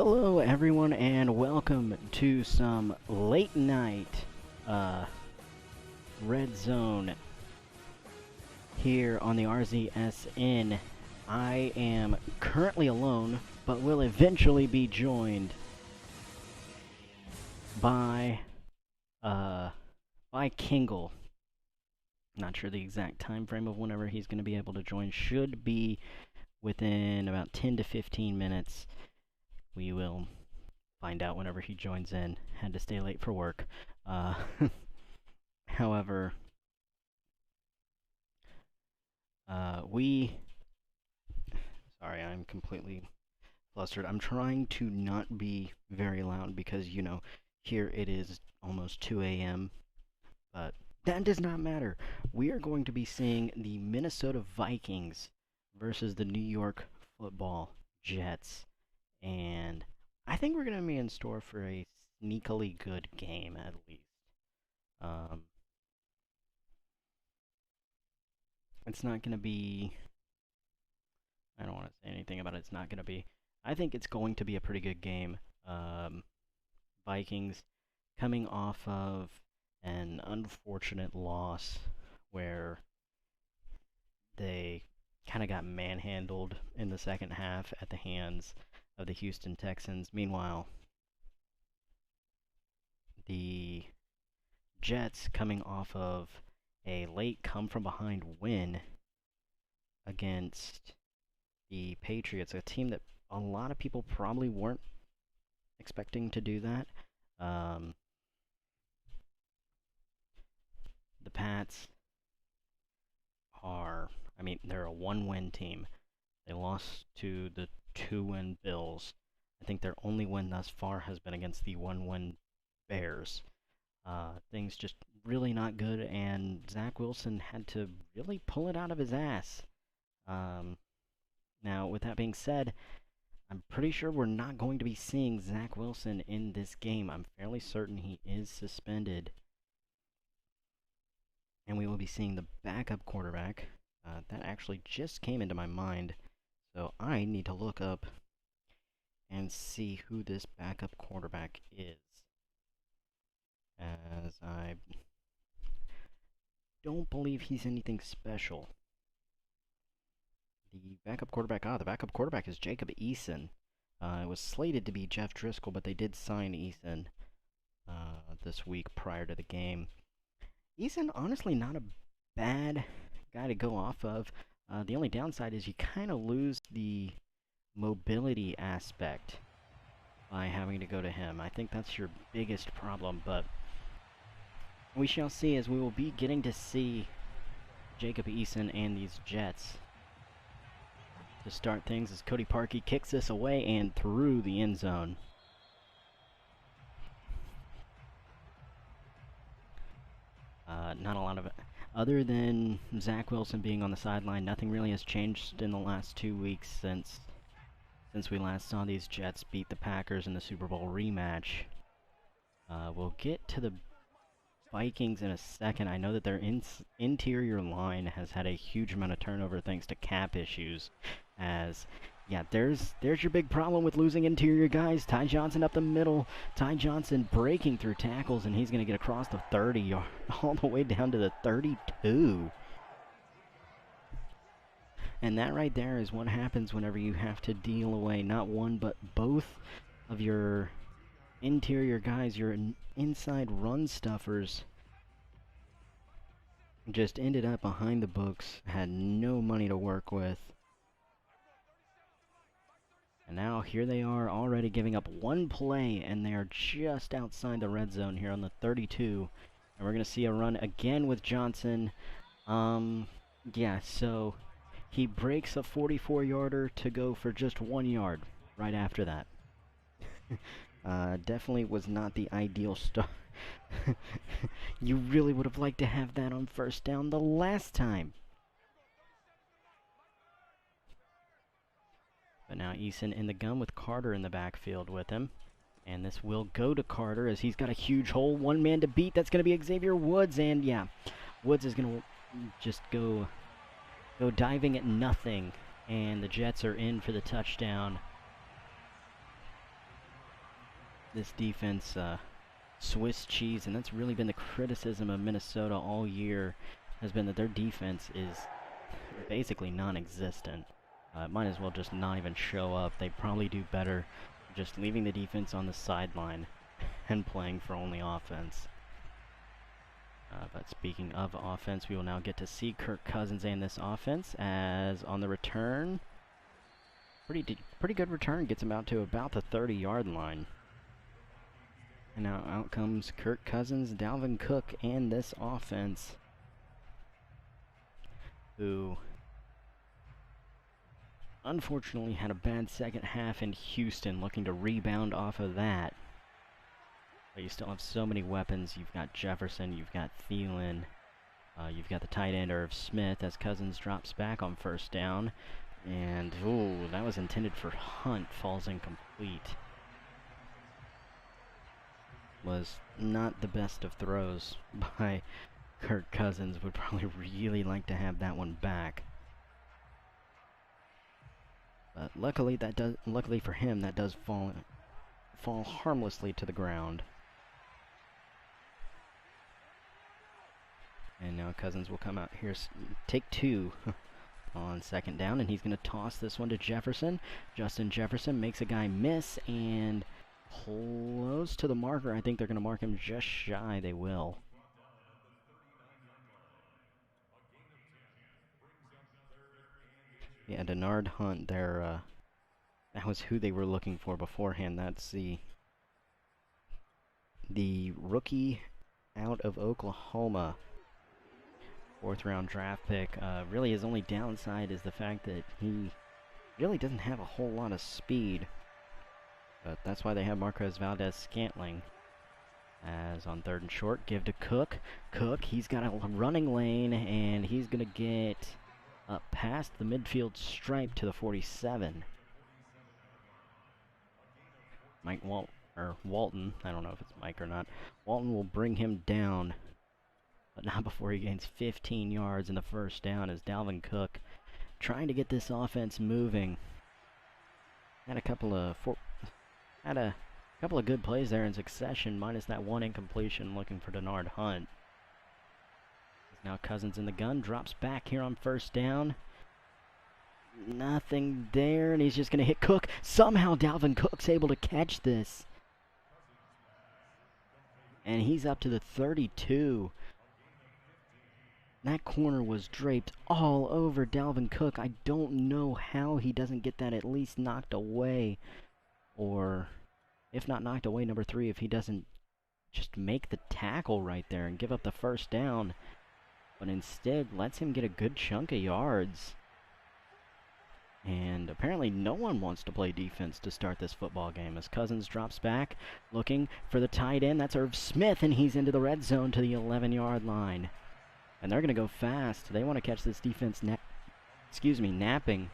Hello everyone and welcome to some late night red zone here on the RZSN. I am currently alone, but will eventually be joined by Kingle. Not sure the exact time frame of whenever he's going to be able to join. Should be within about 10 to 15 minutes. We will find out whenever he joins in. Had to stay late for work. However, sorry, I'm completely flustered. I'm trying to not be very loud because, you know, here it is almost 2 a.m., but that does not matter. We are going to be seeing the Minnesota Vikings versus the New York Football Jets. And I think we're going to be in store for a sneakily good game, at least. It's not going to be... I don't want to say anything about it. It's not going to be... I think it's going to be a pretty good game. Vikings coming off of an unfortunate loss where they kind of got manhandled in the second half at the hands of the Houston Texans. Meanwhile, the Jets coming off of a late come-from-behind win against the Patriots, a team that a lot of people probably weren't expecting to do that. The Pats are, they're a one-win team. They lost to the 2-win Bills. I think their only win thus far has been against the 1-win Bears. Things just really not good, and Zach Wilson had to really pull it out of his ass. Now, with that being said, I'm pretty sure we're not going to be seeing Zach Wilson in this game. I'm fairly certain he is suspended. And we will be seeing the backup quarterback. That actually just came into my mind. So I need to look up and see who this backup quarterback is, as I don't believe he's anything special. The backup quarterback is Jacob Eason. It was slated to be Jeff Driscoll, but they did sign Eason this week prior to the game. Eason, honestly, not a bad guy to go off of. The only downside is you kind of lose the mobility aspect by having to go to him. I think that's your biggest problem, but we shall see, as we will be getting to see Jacob Eason and these Jets to start things as Cody Parkey kicks this away and through the end zone. Not a lot of it. Other than Zach Wilson being on the sideline, nothing really has changed in the last 2 weeks since we last saw these Jets beat the Packers in the Super Bowl rematch. We'll get to the Vikings in a second. I know that their interior line has had a huge amount of turnover thanks to cap issues. As, yeah, there's your big problem with losing interior guys. Ty Johnson up the middle. Ty Johnson breaking through tackles, and he's going to get across the 30 all the way down to the 32. And that right there is what happens whenever you have to deal away not one but both of your interior guys, your inside run stuffers. Just ended up behind the books, had no money to work with. And now here they are already giving up one play, and they are just outside the red zone here on the 32. And we're going to see a run again with Johnson. Yeah, so he breaks a 44-yarder to go for just 1 yard right after that. Definitely was not the ideal start. You really would have liked to have that on first down the last time. But now Eason in the gun with Carter in the backfield with him. And this will go to Carter as he's got a huge hole. One man to beat. That's going to be Xavier Woods. And yeah, Woods is going to just go diving at nothing. And the Jets are in for the touchdown. this defense Swiss cheese, and that's really been the criticism of Minnesota all year, has been that their defense is basically non-existent. Might as well just not even show up. They'd probably do better just leaving the defense on the sideline and playing for only offense. But speaking of offense, we will now get to see Kirk Cousins and this offense as on the return. Pretty good return, gets him out to about the 30-yard line. And now out comes Kirk Cousins, Dalvin Cook, and this offense, who unfortunately had a bad second half in Houston, looking to rebound off of that. But you still have so many weapons. You've got Jefferson, you've got Thielen, you've got the tight end Irv Smith as Cousins drops back on first down. And, ooh, that was intended for Hunt, falls incomplete. Was not the best of throws by Kirk Cousins. Would probably really like to have that one back. But luckily for him, that does fall harmlessly to the ground. And now Cousins will come out here, take two on second down, and he's going to toss this one to Jefferson. Justin Jefferson makes a guy miss and close to the marker. I think they're going to mark him just shy. They will. Yeah, Denard Hunt, that was who they were looking for beforehand. That's the rookie out of Oklahoma, 4th-round draft pick. Really, his only downside is the fact that he really doesn't have a whole lot of speed. But that's why they have Marquez Valdez-Scantling. As on 3rd and short, give to Cook. Cook, he's got a running lane, and he's going to get up past the midfield stripe to the 47. Walton, I don't know if it's Mike or not, Walton will bring him down, but not before he gains 15 yards in the first down as Dalvin Cook trying to get this offense moving. Had a couple of good plays there in succession, minus that one incompletion looking for Denard Hunt. Now Cousins in the gun, drops back here on first down. Nothing there, and he's just going to hit Cook. Somehow Dalvin Cook's able to catch this. And he's up to the 32. That corner was draped all over Dalvin Cook. I don't know how he doesn't get that at least knocked away. Or, if not knocked away, number 3, if he doesn't just make the tackle right there and give up the first down. But instead lets him get a good chunk of yards. And apparently no one wants to play defense to start this football game as Cousins drops back, looking for the tight end. That's Irv Smith, and he's into the red zone to the 11-yard line. And they're going to go fast. They want to catch this defense napping.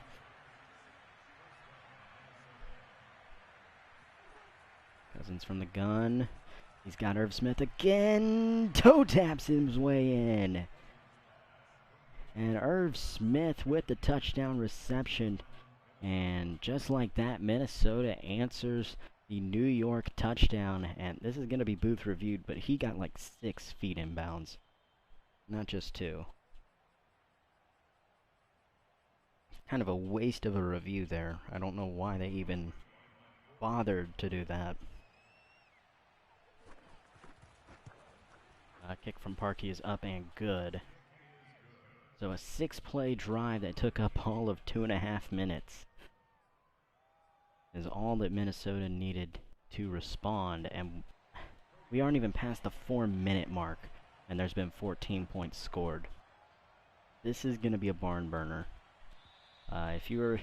Cousins from the gun. He's got Irv Smith again. Toe taps his way in. And Irv Smith with the touchdown reception. And just like that, Minnesota answers the New York touchdown. And this is going to be booth reviewed, but he got like 6 feet inbounds. Not just 2. Kind of a waste of a review there. I don't know why they even bothered to do that. Kick from Parkey is up and good. So a 6-play drive that took up all of 2.5 minutes is all that Minnesota needed to respond, and we aren't even past the 4-minute mark, and there's been 14 points scored. This is going to be a barn burner. If you're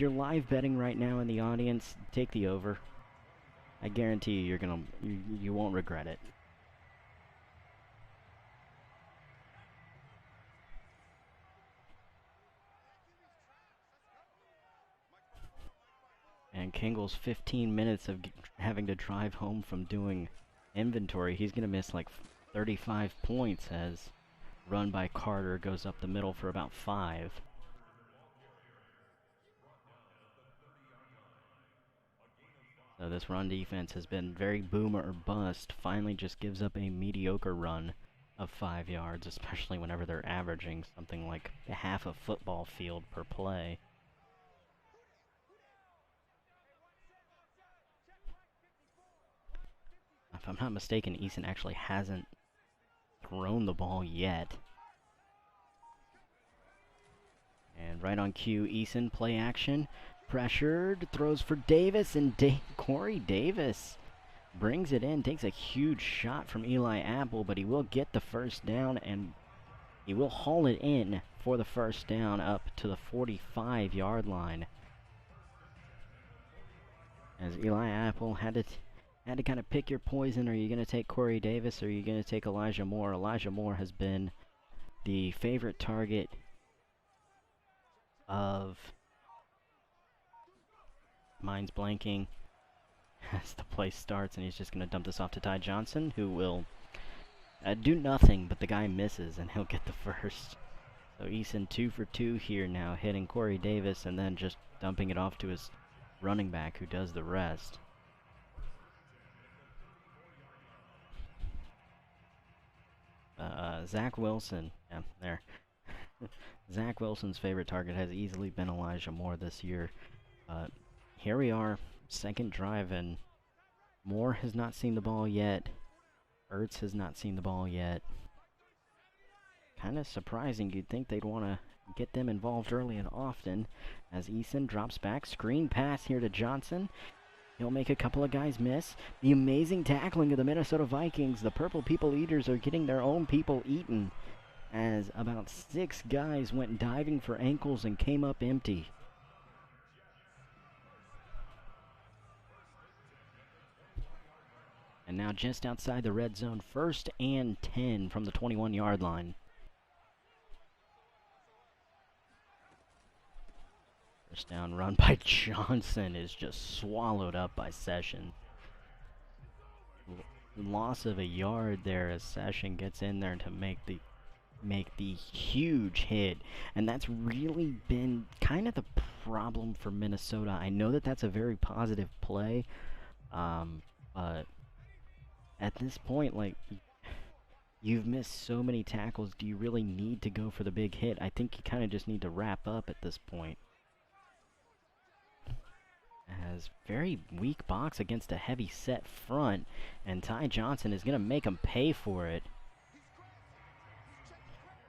live betting right now in the audience, take the over. I guarantee you won't regret it. And Kingle's 15 minutes of having to drive home from doing inventory, he's going to miss like 35 points as run by Carter goes up the middle for about 5. So this run defense has been very boom or bust. Finally just gives up a mediocre run of 5 yards, especially whenever they're averaging something like half a football field per play. If I'm not mistaken, Eason actually hasn't thrown the ball yet. And right on cue, Eason, play action, pressured, throws for Davis, and Corey Davis brings it in, takes a huge shot from Eli Apple, but he will get the first down, and he will haul it in for the first down up to the 45-yard line. As Eli Apple had to kind of pick your poison. Are you going to take Corey Davis or are you going to take Elijah Moore? Elijah Moore has been the favorite target of... Mine's blanking as the play starts, and he's just going to dump this off to Ty Johnson, who will do nothing, but the guy misses, and he'll get the first. So Eason 2 for 2 here now, hitting Corey Davis, and then just dumping it off to his running back, who does the rest. Zach Wilson, yeah, there. Zach Wilson's favorite target has easily been Elijah Moore this year. Here we are, second drive, and Moore has not seen the ball yet. Ertz has not seen the ball yet. Kind of surprising. You'd think they'd want to get them involved early and often. As Eason drops back, screen pass here to Johnson. He'll make a couple of guys miss. The amazing tackling of the Minnesota Vikings. The Purple People Eaters are getting their own people eaten, as about 6 guys went diving for ankles and came up empty. And now just outside the red zone, 1st and 10 from the 21-yard line. First down run by Johnson is just swallowed up by Session. Loss of a yard there as Session gets in there to make the huge hit. And that's really been kind of the problem for Minnesota. I know that that's a very positive play, but at this point, like, you've missed so many tackles. Do you really need to go for the big hit? I think you kind of just need to wrap up at this point. As very weak box against a heavy set front, and Ty Johnson is going to make him pay for it.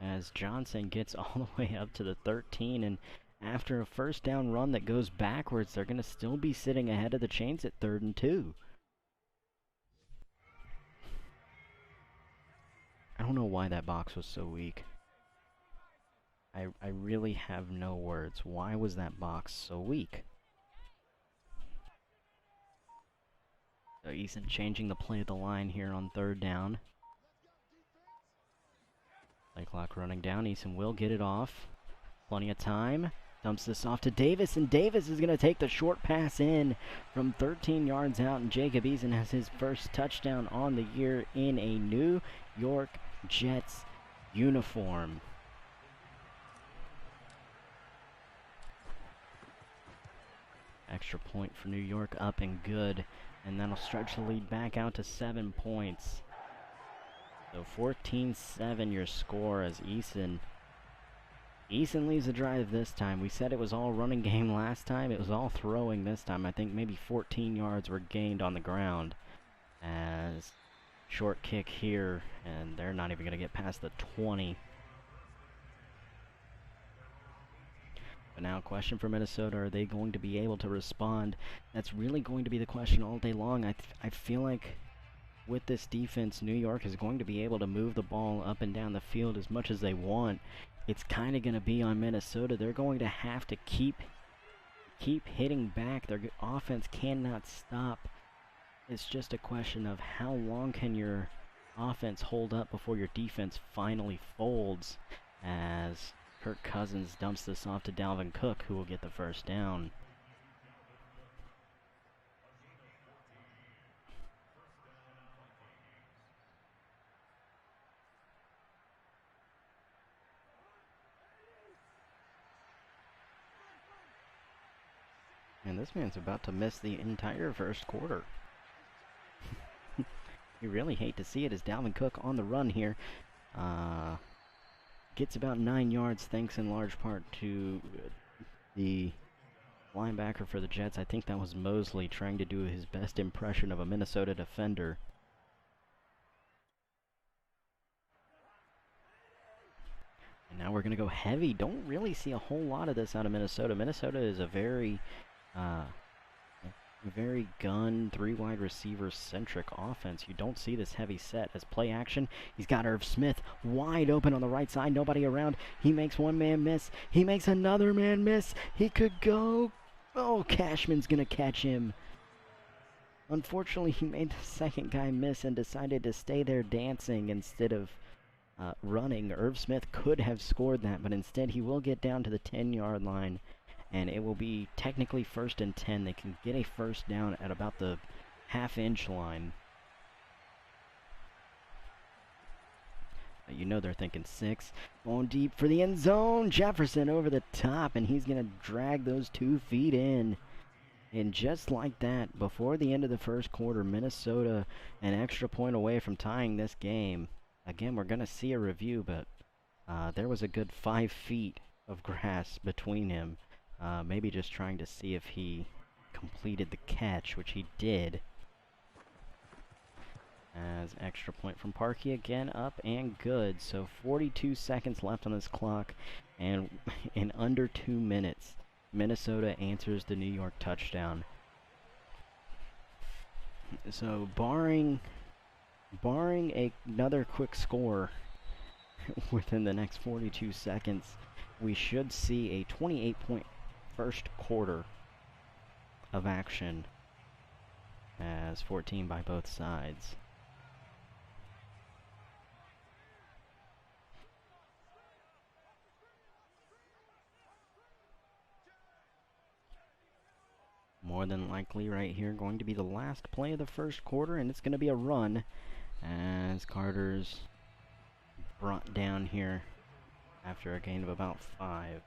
As Johnson gets all the way up to the 13, and after a first down run that goes backwards, they're going to still be sitting ahead of the chains at 3rd and 2. I don't know why that box was so weak. I really have no words. Why was that box so weak? So Eason changing the play of the line here on 3rd down. Play clock running down. Eason will get it off. Plenty of time. Dumps this off to Davis, and Davis is going to take the short pass in from 13 yards out, and Jacob Eason has his first touchdown on the year in a New York Jets uniform. Extra point for New York, up and good, and that'll stretch the lead back out to 7 points. So 14-7 your score as Eason leads the drive this time. We said it was all running game last time. It was all throwing this time. I think maybe 14 yards were gained on the ground. As short kick here, and they're not even going to get past the 20. But now, question for Minnesota, are they going to be able to respond? That's really going to be the question all day long. I feel like with this defense, New York is going to be able to move the ball up and down the field as much as they want. It's kind of going to be on Minnesota. They're going to have to keep hitting back. Their offense cannot stop. It's just a question of how long can your offense hold up before your defense finally folds, as Kirk Cousins dumps this off to Dalvin Cook, who will get the first down. And man, this man's about to miss the entire first quarter. You really hate to see it as Dalvin Cook on the run here. Gets about 9 yards thanks in large part to the linebacker for the Jets. I think that was Mosley trying to do his best impression of a Minnesota defender. And now we're going to go heavy. Don't really see a whole lot of this out of Minnesota. Minnesota is a very gun, 3 wide receiver centric offense. You don't see this heavy set as play action. He's got Irv Smith wide open on the right side, nobody around. He makes one man miss. He makes another man miss. He could go. Oh, Cashman's gonna catch him. Unfortunately, he made the second guy miss and decided to stay there dancing instead of running. Irv Smith could have scored that, but instead he will get down to the 10-yard line. And it will be technically 1st and 10. They can get a first down at about the half-inch line. You know they're thinking 6. Going deep for the end zone. Jefferson over the top, and he's going to drag those 2 feet in. And just like that, before the end of the first quarter, Minnesota an extra point away from tying this game. Again, we're going to see a review, but there was a good 5 feet of grass between him. Maybe just trying to see if he completed the catch, which he did. As extra point from Parkey again, up and good. So 42 seconds left on this clock, and in under 2 minutes, Minnesota answers the New York touchdown. So barring another quick score within the next 42 seconds, we should see a 28-point first quarter of action as 14 by both sides. More than likely right here going to be the last play of the first quarter, and it's going to be a run as Carter's brought down here after a gain of about 5.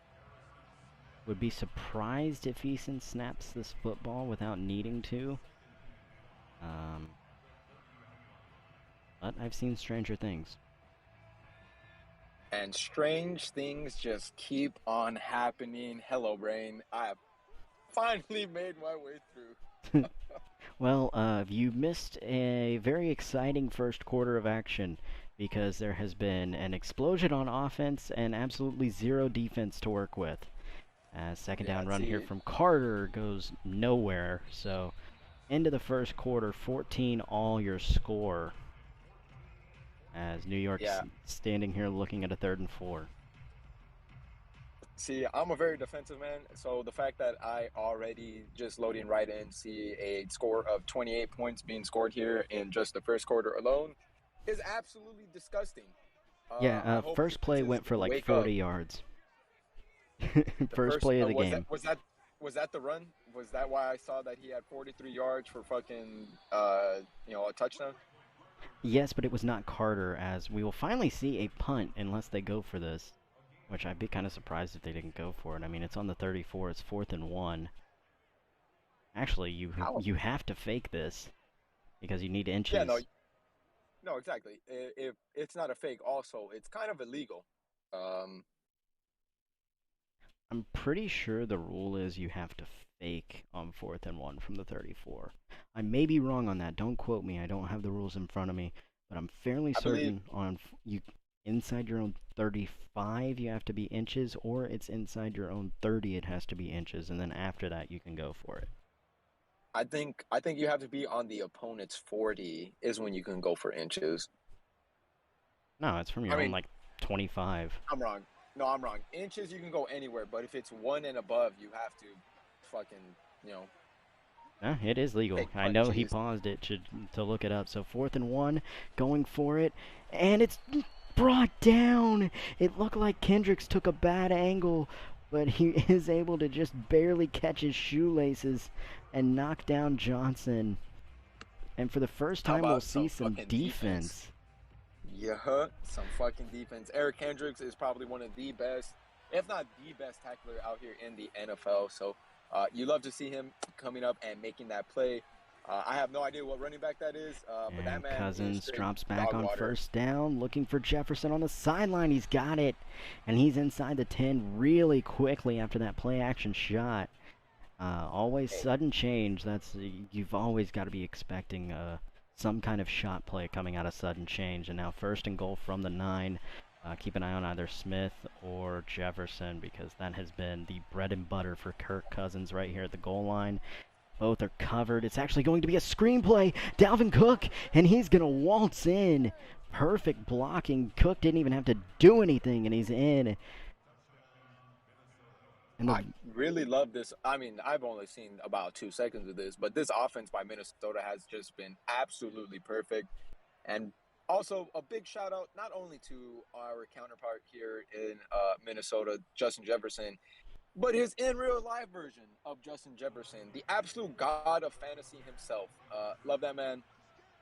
Would be surprised if Eason snaps this football without needing to. But I've seen stranger things. And strange things just keep on happening. Hello, brain. I have finally made my way through. Well, you missed a very exciting first quarter of action because there has been an explosion on offense and absolutely 0 defense to work with. Second down run here from Carter goes nowhere. So, end of the first quarter, 14 all your score. As New York's standing here looking at a 3rd and 4. See, I'm a very defensive man, so the fact that I already just loading right in see a score of 28 points being scored here in just the first quarter alone is absolutely disgusting. First play went for like 40 yards. first play of the game. Was that the run? Was that why I saw that he had 43 yards for fucking a touchdown? Yes, but it was not Carter, as we will finally see a punt unless they go for this, which I'd be kind of surprised if they didn't go for it. I mean, it's on the 34. It's 4th and 1. Actually, you have to fake this because you need inches. Yeah, no, exactly. If it's not a fake, also it's kind of illegal. I'm pretty sure the rule is you have to fake on 4th and 1 from the 34. I may be wrong on that. Don't quote me. I don't have the rules in front of me, but I'm fairly certain on you inside your own 35 you have to be inches, or it's inside your own 30 it has to be inches, and then after that you can go for it. I think you have to be on the opponent's 40 is when you can go for inches. No, it's from your own like 25. I'm wrong. No, I'm wrong. Inches, you can go anywhere, but if it's 1 and above, you have to fucking, it is legal. I know he paused it to look it up. So 4th and 1, going for it, and it's brought down. It looked like Kendricks took a bad angle, but he is able to just barely catch his shoelaces and knock down Johnson. And for the first time, we'll see some defense. Yeah, some fucking defense. Eric Kendricks is probably one of the best, if not the best tackler out here in the NFL. So You love to see him coming up and making that play. I have no idea what running back that is, but that And man is Cousins straight drops back dog on water. first down, looking for Jefferson on the sideline. He's got it, and he's inside the 10 really quickly after that play action shot. Always Hey, sudden change. You've always got to be expecting some kind of shot play coming out of sudden change. And now first and goal from the 9. Keep an eye on either Smith or Jefferson because that has been the bread and butter for Kirk Cousins right here at the goal line. Both are covered. It's actually going to be a screenplay. Dalvin Cook, and he's going to waltz in. Perfect blocking. Cook didn't even have to do anything, and he's in. And the I really love this. I mean, I've only seen about 2 seconds of this, but this offense by Minnesota has just been absolutely perfect. And also, a big shout out not only to our counterpart here in Minnesota, Justin Jefferson, but his in real life version of Justin Jefferson, the absolute god of fantasy himself. Love that man.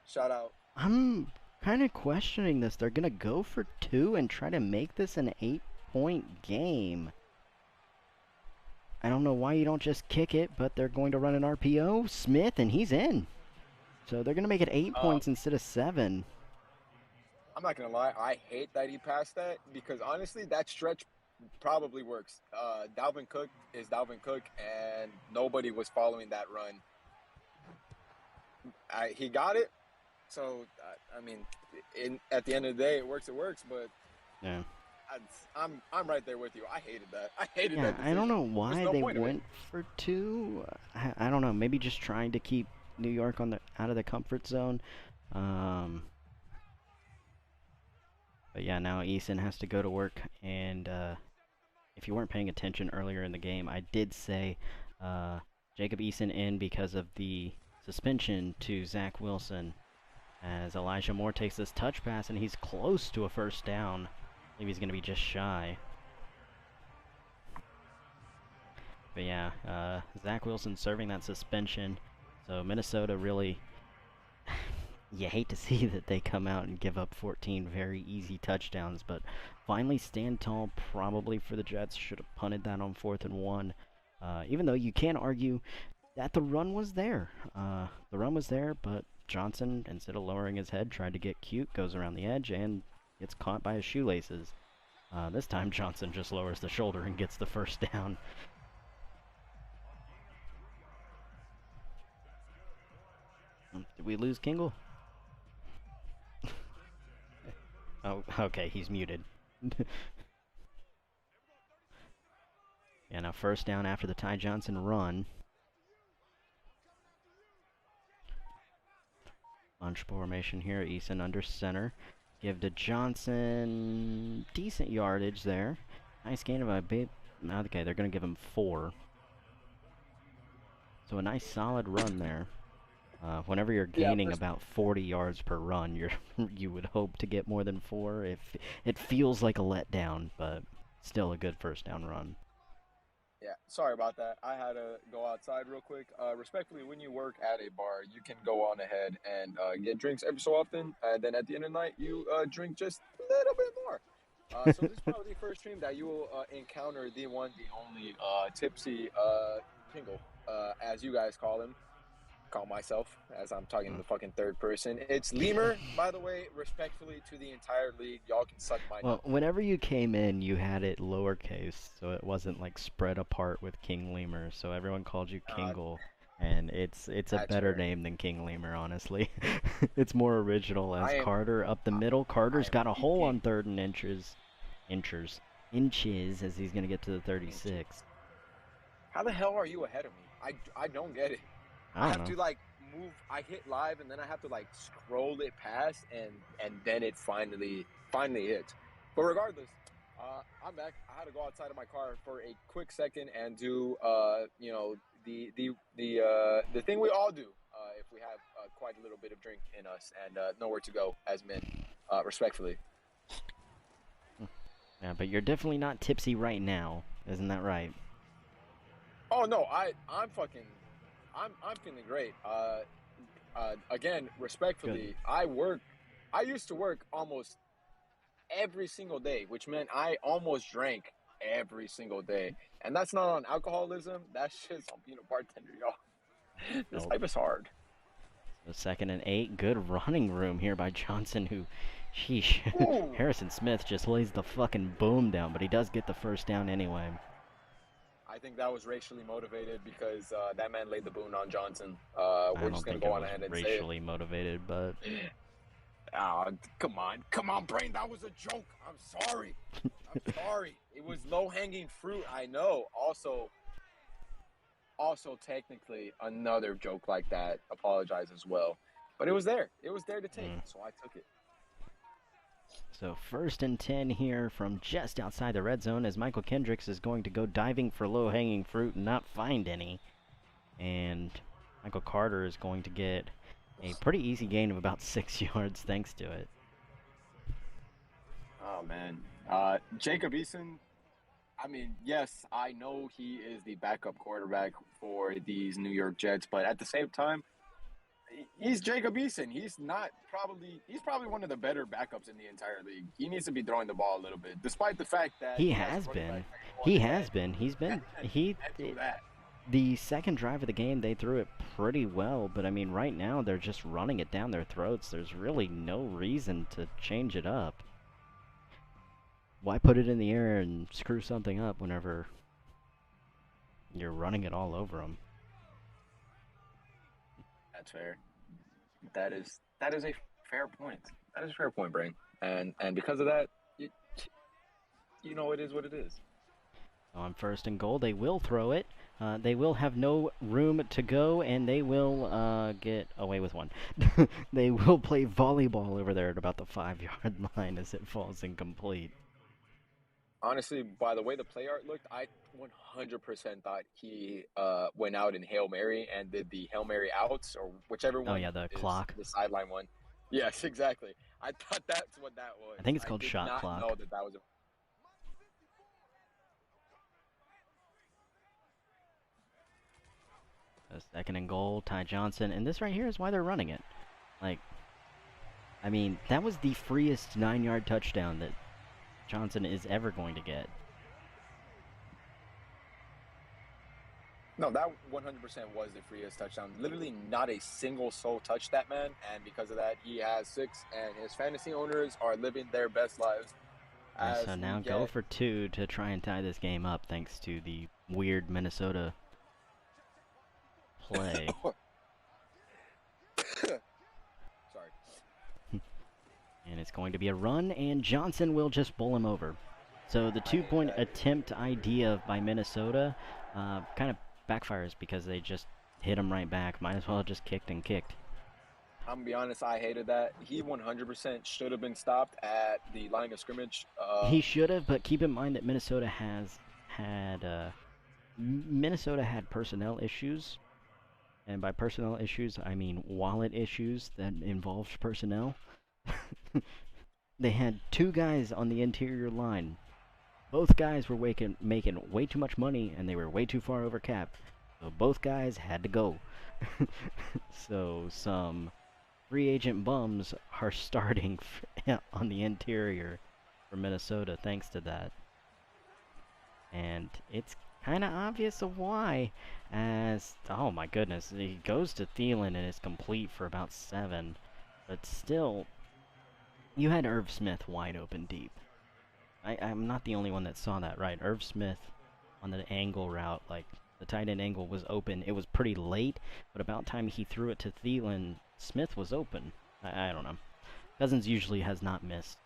Shout out. I'm kind of questioning this. They're going to go for 2 and try to make this an 8-point game. I don't know why you don't just kick it, but they're going to run an RPO. Smith, and he's in. So they're going to make it 8 Uh, points instead of 7. I'm not gonna lie, I hate that he passed that because honestly, that stretch probably works. Dalvin Cook is Dalvin Cook, and nobody was following that run. He got it, so I mean, at the end of the day, it works. It works, but Yeah. I'm right there with you. I hated that. I hated Yeah, that I don't decision. know There's why no they point of it. went for 2. I don't know. Maybe just trying to keep New York on the out of the comfort zone. Um, but yeah, now Eason has to go to work. And if you weren't paying attention earlier in the game, I did say uh, Jacob Eason in because of the suspension to Zach Wilson. As Elijah Moore takes this touch pass and he's close to a first down. I believe he's going to be just shy. But yeah, Zach Wilson serving that suspension. So Minnesota really, you hate to see that they come out and give up 14 very easy touchdowns, but finally stand tall probably for the Jets. Should have punted that on 4th and 1. Even though you can argue that the run was there. The run was there, but Johnson, instead of lowering his head, tried to get cute, goes around the edge, and gets caught by his shoelaces. This time Johnson just lowers the shoulder and gets the first down. Did we lose Kingle? Oh, okay, he's muted. Yeah, now first down after the Ty Johnson run. Bunch formation here. Eason under center. Give to Johnson. Decent yardage there. Nice gain of a bit. Okay, they're going to give him 4. So a nice solid run there. Whenever you're Yeah, gaining about 40 yards per run, you would hope to get more than 4. If it feels like a letdown, but still a good first down run. yeah, sorry about that. I had to go outside real quick. Respectfully, when you work at a bar, you can go on ahead and get drinks every so often, and then at the end of the night, you drink just a little bit more. So this is probably the first stream that you will encounter the one, the only tipsy Kingle, as you guys call him. Call myself, as I'm talking in the fucking third person. It's Lemur, by the way, respectfully to the entire league. Y'all can suck my Well, nut. whenever you came in, you had it lowercase, so it wasn't like spread apart with King Lemur. So everyone called you Uh, Kingle, and it's a that's better fair. name than King Lemur, honestly. It's more original as I am Carter up the middle. I Carter's am got a the hole king. on 3rd and inches as he's gonna get to the Inches. 36. How the hell are you ahead of me? I don't get it. I I don't have know. to like move. I hit live and then I have to like scroll it past and then it finally hits. But regardless, I'm back. I had to go outside of my car for a quick second and do the thing we all do if we have quite a little bit of drink in us and nowhere to go as men, respectfully. Yeah, but you're definitely not tipsy right now, isn't that right? Oh no, I'm feeling great. Again, Good. respectfully, I used to work almost every single day, which meant I almost drank every single day. And that's not on alcoholism. That's just on being a bartender, y'all. This Nope. life is hard. So 2nd and 8. Good running room here by Johnson, who, sheesh. Ooh. Harrison Smith just lays the fucking boom down, but he does get the first down anyway. I think that was racially motivated because that man laid the boon on Johnson. I We're don't just going think to it go on was ahead and say it. racially motivated, but Oh, come on. Come on, Brain. That was a joke. I'm sorry. I'm sorry. It was low-hanging fruit. I know. Also, technically, another joke like that. Apologize as well. But it was there. It was there to take, so I took it. So 1st and 10 here from just outside the red zone as Michael Kendricks is going to go diving for low-hanging fruit and not find any. And Michael Carter is going to get a pretty easy gain of about 6 yards thanks to it. Oh, man. Jacob Eason, I mean, yes, I know he is the backup quarterback for these New York Jets, but at the same time, he's Jacob Eason. He's probably one of the better backups in the entire league. He needs to be throwing the ball a little bit, despite the fact that He has been. He has been. He's been. The second drive of the game, they threw it pretty well, but I mean, right now they're just running it down their throats. There's really no reason to change it up. Why put it in the air and screw something up whenever you're running it all over them? That's fair. That is a fair point. That is a fair point, Brain. And because of that, you know, it is what it is. On 1st and goal, they will throw it. They will have no room to go, and they will get away with one. They will play volleyball over there at about the 5-yard line as it falls incomplete. Honestly, by the way the play art looked, I 100% thought he went out in Hail Mary and did the Hail Mary outs or whichever one. Oh yeah, the clock. The sideline one. Yes, exactly. I thought that's what that was. I think it's called shot clock. I did not know that was a... A 2nd and goal, Ty Johnson, and this right here is why they're running it. Like, I mean, that was the freest 9-yard touchdown that Johnson is ever going to get. No, that 100% was the freest touchdown. Literally not a single soul touched that man, and because of that, he has 6, and his fantasy owners are living their best lives. So now go for 2 to try and tie this game up, thanks to the weird Minnesota play. Sorry. And it's going to be a run, and Johnson will just bowl him over. So the 2-point attempt idea by Minnesota kind of backfires because they just hit him right back. Might as well have just kicked and kicked. I'm going to be honest, I hated that. He 100% should have been stopped at the line of scrimmage. He should have, but keep in mind that Minnesota had personnel issues. And by personnel issues, I mean wallet issues that involved personnel. They had 2 guys on the interior line. Both guys were making way too much money, and they were way too far over cap. So both guys had to go. So some free agent bums are starting on the interior for Minnesota thanks to that. And it's kind of obvious of why, as, oh my goodness, he goes to Thielen and is complete for about 7, but still, you had Irv Smith wide open deep. I'm not the only one that saw that, right? Irv Smith on the angle route, like, the tight end angle was open. It was pretty late, but about time he threw it to Thielen, Smith was open. I don't know. Cousins usually has not missed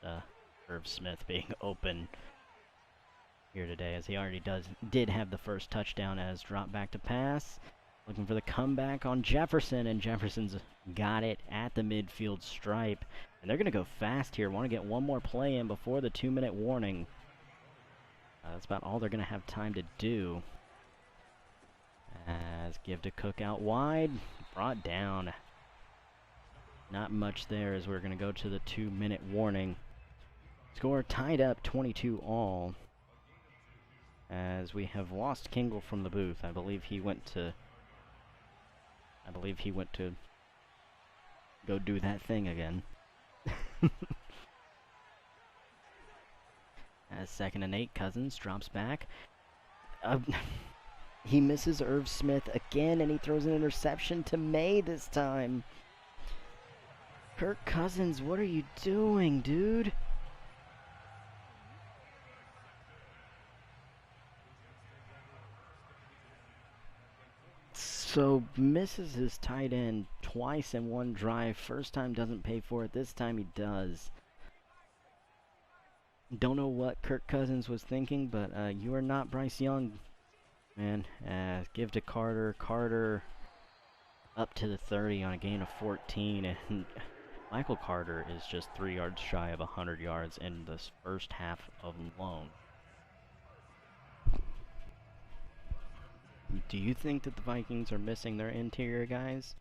Irv Smith being open here today, as he already did have the first touchdown as drop back to pass. Looking for the comeback on Jefferson, and Jefferson's got it at the midfield stripe. And they're going to go fast here. Want to get one more play in before the 2-minute warning. That's about all they're going to have time to do. As give to Cook out wide. Brought down. Not much there as we're going to go to the 2-minute warning. Score tied up 22-all. As we have lost Kingle from the booth. I believe he went to go do that thing again. As 2nd and 8, Cousins drops back. He misses Irv Smith again, and he throws an interception to May this time. Kirk Cousins, what are you doing, dude? So, misses his tight end twice in one drive. First time doesn't pay for it. This time he does. Don't know what Kirk Cousins was thinking, but you are not Bryce Young, man. Give to Carter. Carter up to the 30 on a gain of 14, and Michael Carter is just 3 yards shy of 100 yards in this first half alone. Do you think that the Vikings are missing their interior guys?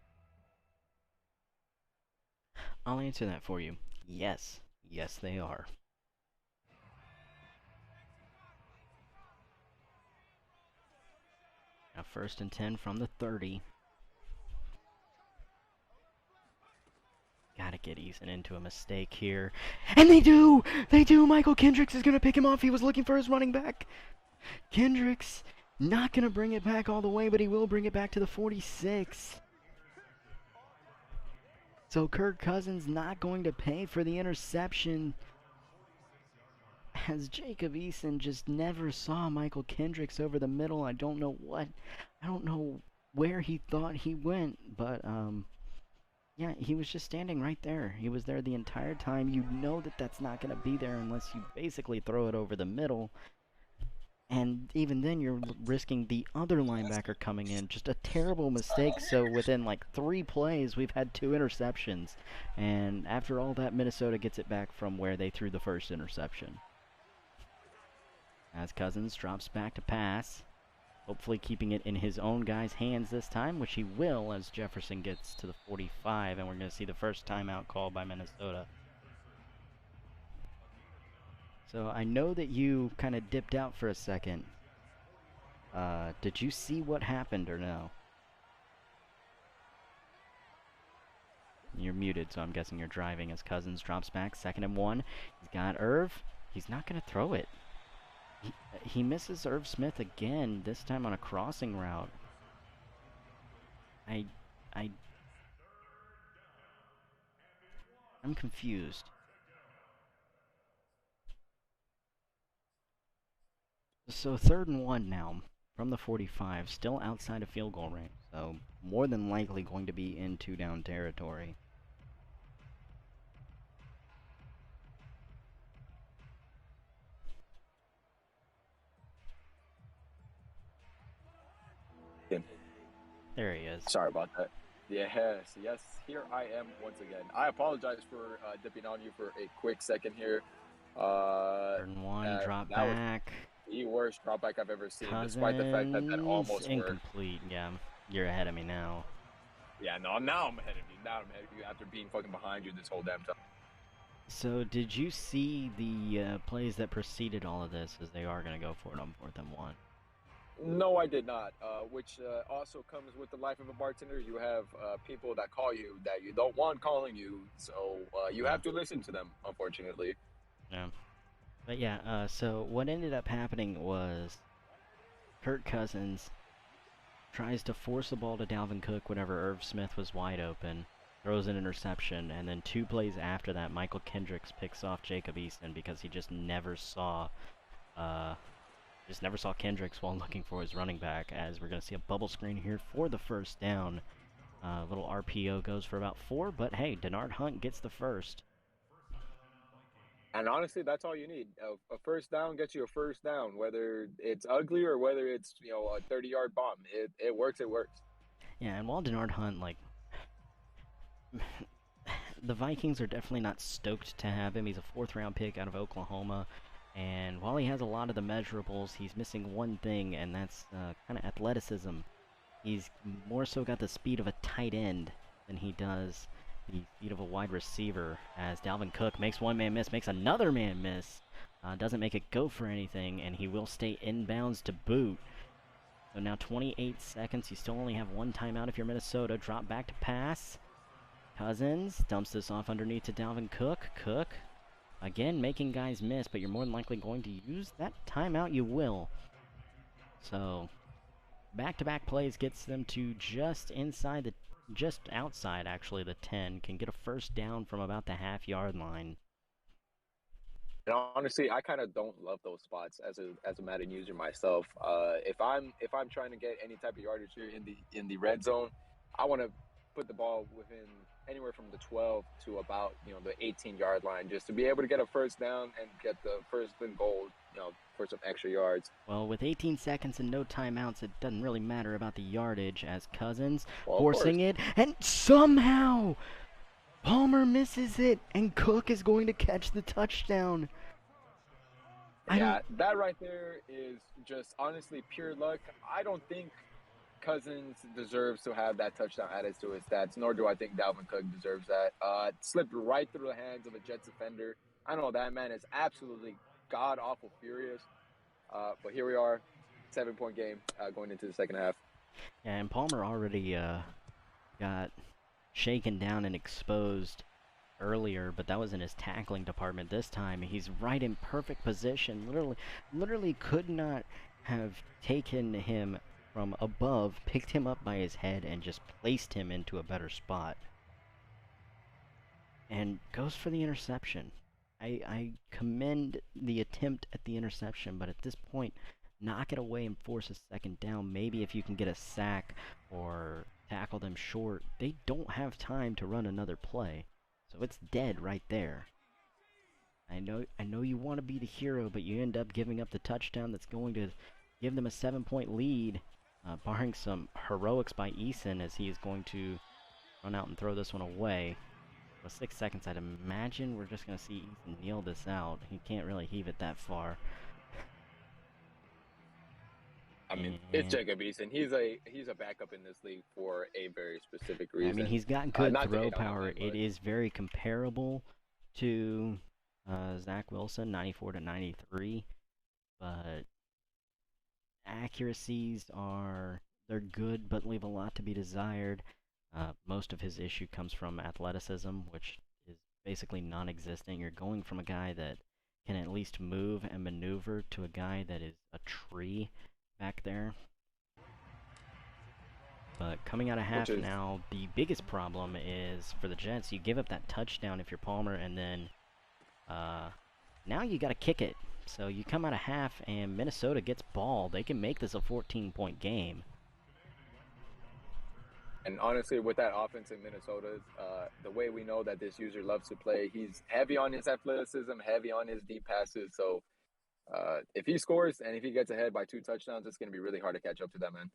I'll answer that for you. Yes. Yes, they are. Now 1st and 10 from the 30. Gotta get Eason into a mistake here. And they do! They do! Michael Kendricks is gonna pick him off. He was looking for his running back. Kendricks not gonna bring it back all the way, but he will bring it back to the 46. So Kirk Cousins not going to pay for the interception, as Jacob Eason just never saw Michael Kendricks over the middle. I don't know where he thought he went, but yeah, he was just standing right there. He was there the entire time. You know that that's not going to be there unless you basically throw it over the middle. And even then, you're risking the other linebacker coming in. Just a terrible mistake. So within like 3 plays, we've had 2 interceptions. And after all that, Minnesota gets it back from where they threw the first interception. As Cousins drops back to pass. Hopefully keeping it in his own guy's hands this time, which he will as Jefferson gets to the 45. And we're going to see the first timeout called by Minnesota. So I know that you kind of dipped out for a second. Did you see what happened or no? You're muted, so I'm guessing you're driving as Cousins drops back. 2nd and 1. He's got Irv. He's not going to throw it. He misses Irv Smith again, this time on a crossing route. I'm confused. So 3rd and 1 now from the 45, still outside of field goal range, so more than likely going to be in 2-down territory. There he is. Sorry about that. Yes, here I am once again. I apologize for dipping on you for a quick second here. 3rd and 1, drop back. The worst drop back I've ever seen, Cousins, despite the fact that that almost incomplete. worked. Yeah, you're ahead of me now. Yeah, no, now I'm ahead of you. Now I'm ahead of you after being fucking behind you this whole damn time. So, did you see the plays that preceded all of this, as they are going to go for it on 4th and 1? No, I did not, which also comes with the life of a bartender. You have people that call you that you don't want calling you, so you have to listen to them, unfortunately. Yeah. But yeah, so what ended up happening was Kirk Cousins tries to force the ball to Dalvin Cook whenever Irv Smith was wide open, throws an interception, and then 2 plays after that, Michael Kendricks picks off Jacob Eason because he just never saw Kendricks while looking for his running back, as we're going to see a bubble screen here for the first down. Little RPO goes for about 4, but hey, Denard Hunt gets the first. And honestly, that's all you need. A first down gets you a first down, whether it's ugly or whether it's, you know, a 30-yard bomb. It works. Yeah, and while Denard Hunt, like, the Vikings are definitely not stoked to have him. He's a 4th-round pick out of Oklahoma. And while he has a lot of the measurables, he's missing one thing, and that's kind of athleticism. He's more so got the speed of a tight end than he does the speed of a wide receiver, as Dalvin Cook makes one man miss, makes another man miss, doesn't make it go for anything, and he will stay inbounds to boot. So now 28 seconds. You still only have 1 timeout if you're Minnesota. Drop back to pass. Cousins dumps this off underneath to Dalvin Cook. Cook Again, making guys miss, but you're more than likely going to use that timeout. You will. So, back-to-back plays gets them to just outside actually the 10. Can get a first down from about the half-yard line. And honestly, I kind of don't love those spots as a Madden user myself. If I'm trying to get any type of yardage here in the red zone, I want to put the ball within anywhere from the 12 to about the 18-yard line, just to be able to get a first down and get the first and goal, for some extra yards. Well, with 18 seconds and no timeouts, it doesn't really matter about the yardage as Cousins Well, of course. forcing it, and somehow Palmer misses it, and Cook is going to catch the touchdown. Yeah, that right there is just honestly pure luck. I don't think Cousins deserves to have that touchdown added to his stats, nor do I think Dalvin Cook deserves that. Slipped right through the hands of a Jets defender. I know that man is absolutely god awful furious. But here we are, 7-point game going into the second half. Yeah, and Palmer already got shaken down and exposed earlier, but that was in his tackling department. This time, he's right in perfect position. Literally could not have taken him from above, picked him up by his head, and just placed him into a better spot. And goes for the interception. I commend the attempt at the interception, but at this point, knock it away and force a second down. Maybe if you can get a sack or tackle them short, they don't have time to run another play. So it's dead right there. I know you want to be the hero, but you end up giving up the touchdown that's going to give them a 7-point lead, barring some heroics by Eason as he is going to run out and throw this one away. With 6 seconds, I'd imagine we're just going to see Eason kneel this out. He can't really heave it that far. I mean, it's Jacob Eason. He's a backup in this league for a very specific reason. I mean, he's got good Not to throw hate on power. him, It but is very comparable to Zach Wilson, 94 to 93, but accuracies they're good, but leave a lot to be desired. Most of his issue comes from athleticism, which is basically non-existent. You're going from a guy that can at least move and maneuver to a guy that is a tree back there. But coming out of half now, the biggest problem is for the Jets, you give up that touchdown if you're Palmer, and then now you got to kick it. So you come out of half, and Minnesota gets ball. They can make this a 14-point game. And honestly, with that offense in Minnesota, the way we know that this user loves to play, he's heavy on his athleticism, heavy on his deep passes. So if he scores and if he gets ahead by 2 touchdowns, it's going to be really hard to catch up to that man.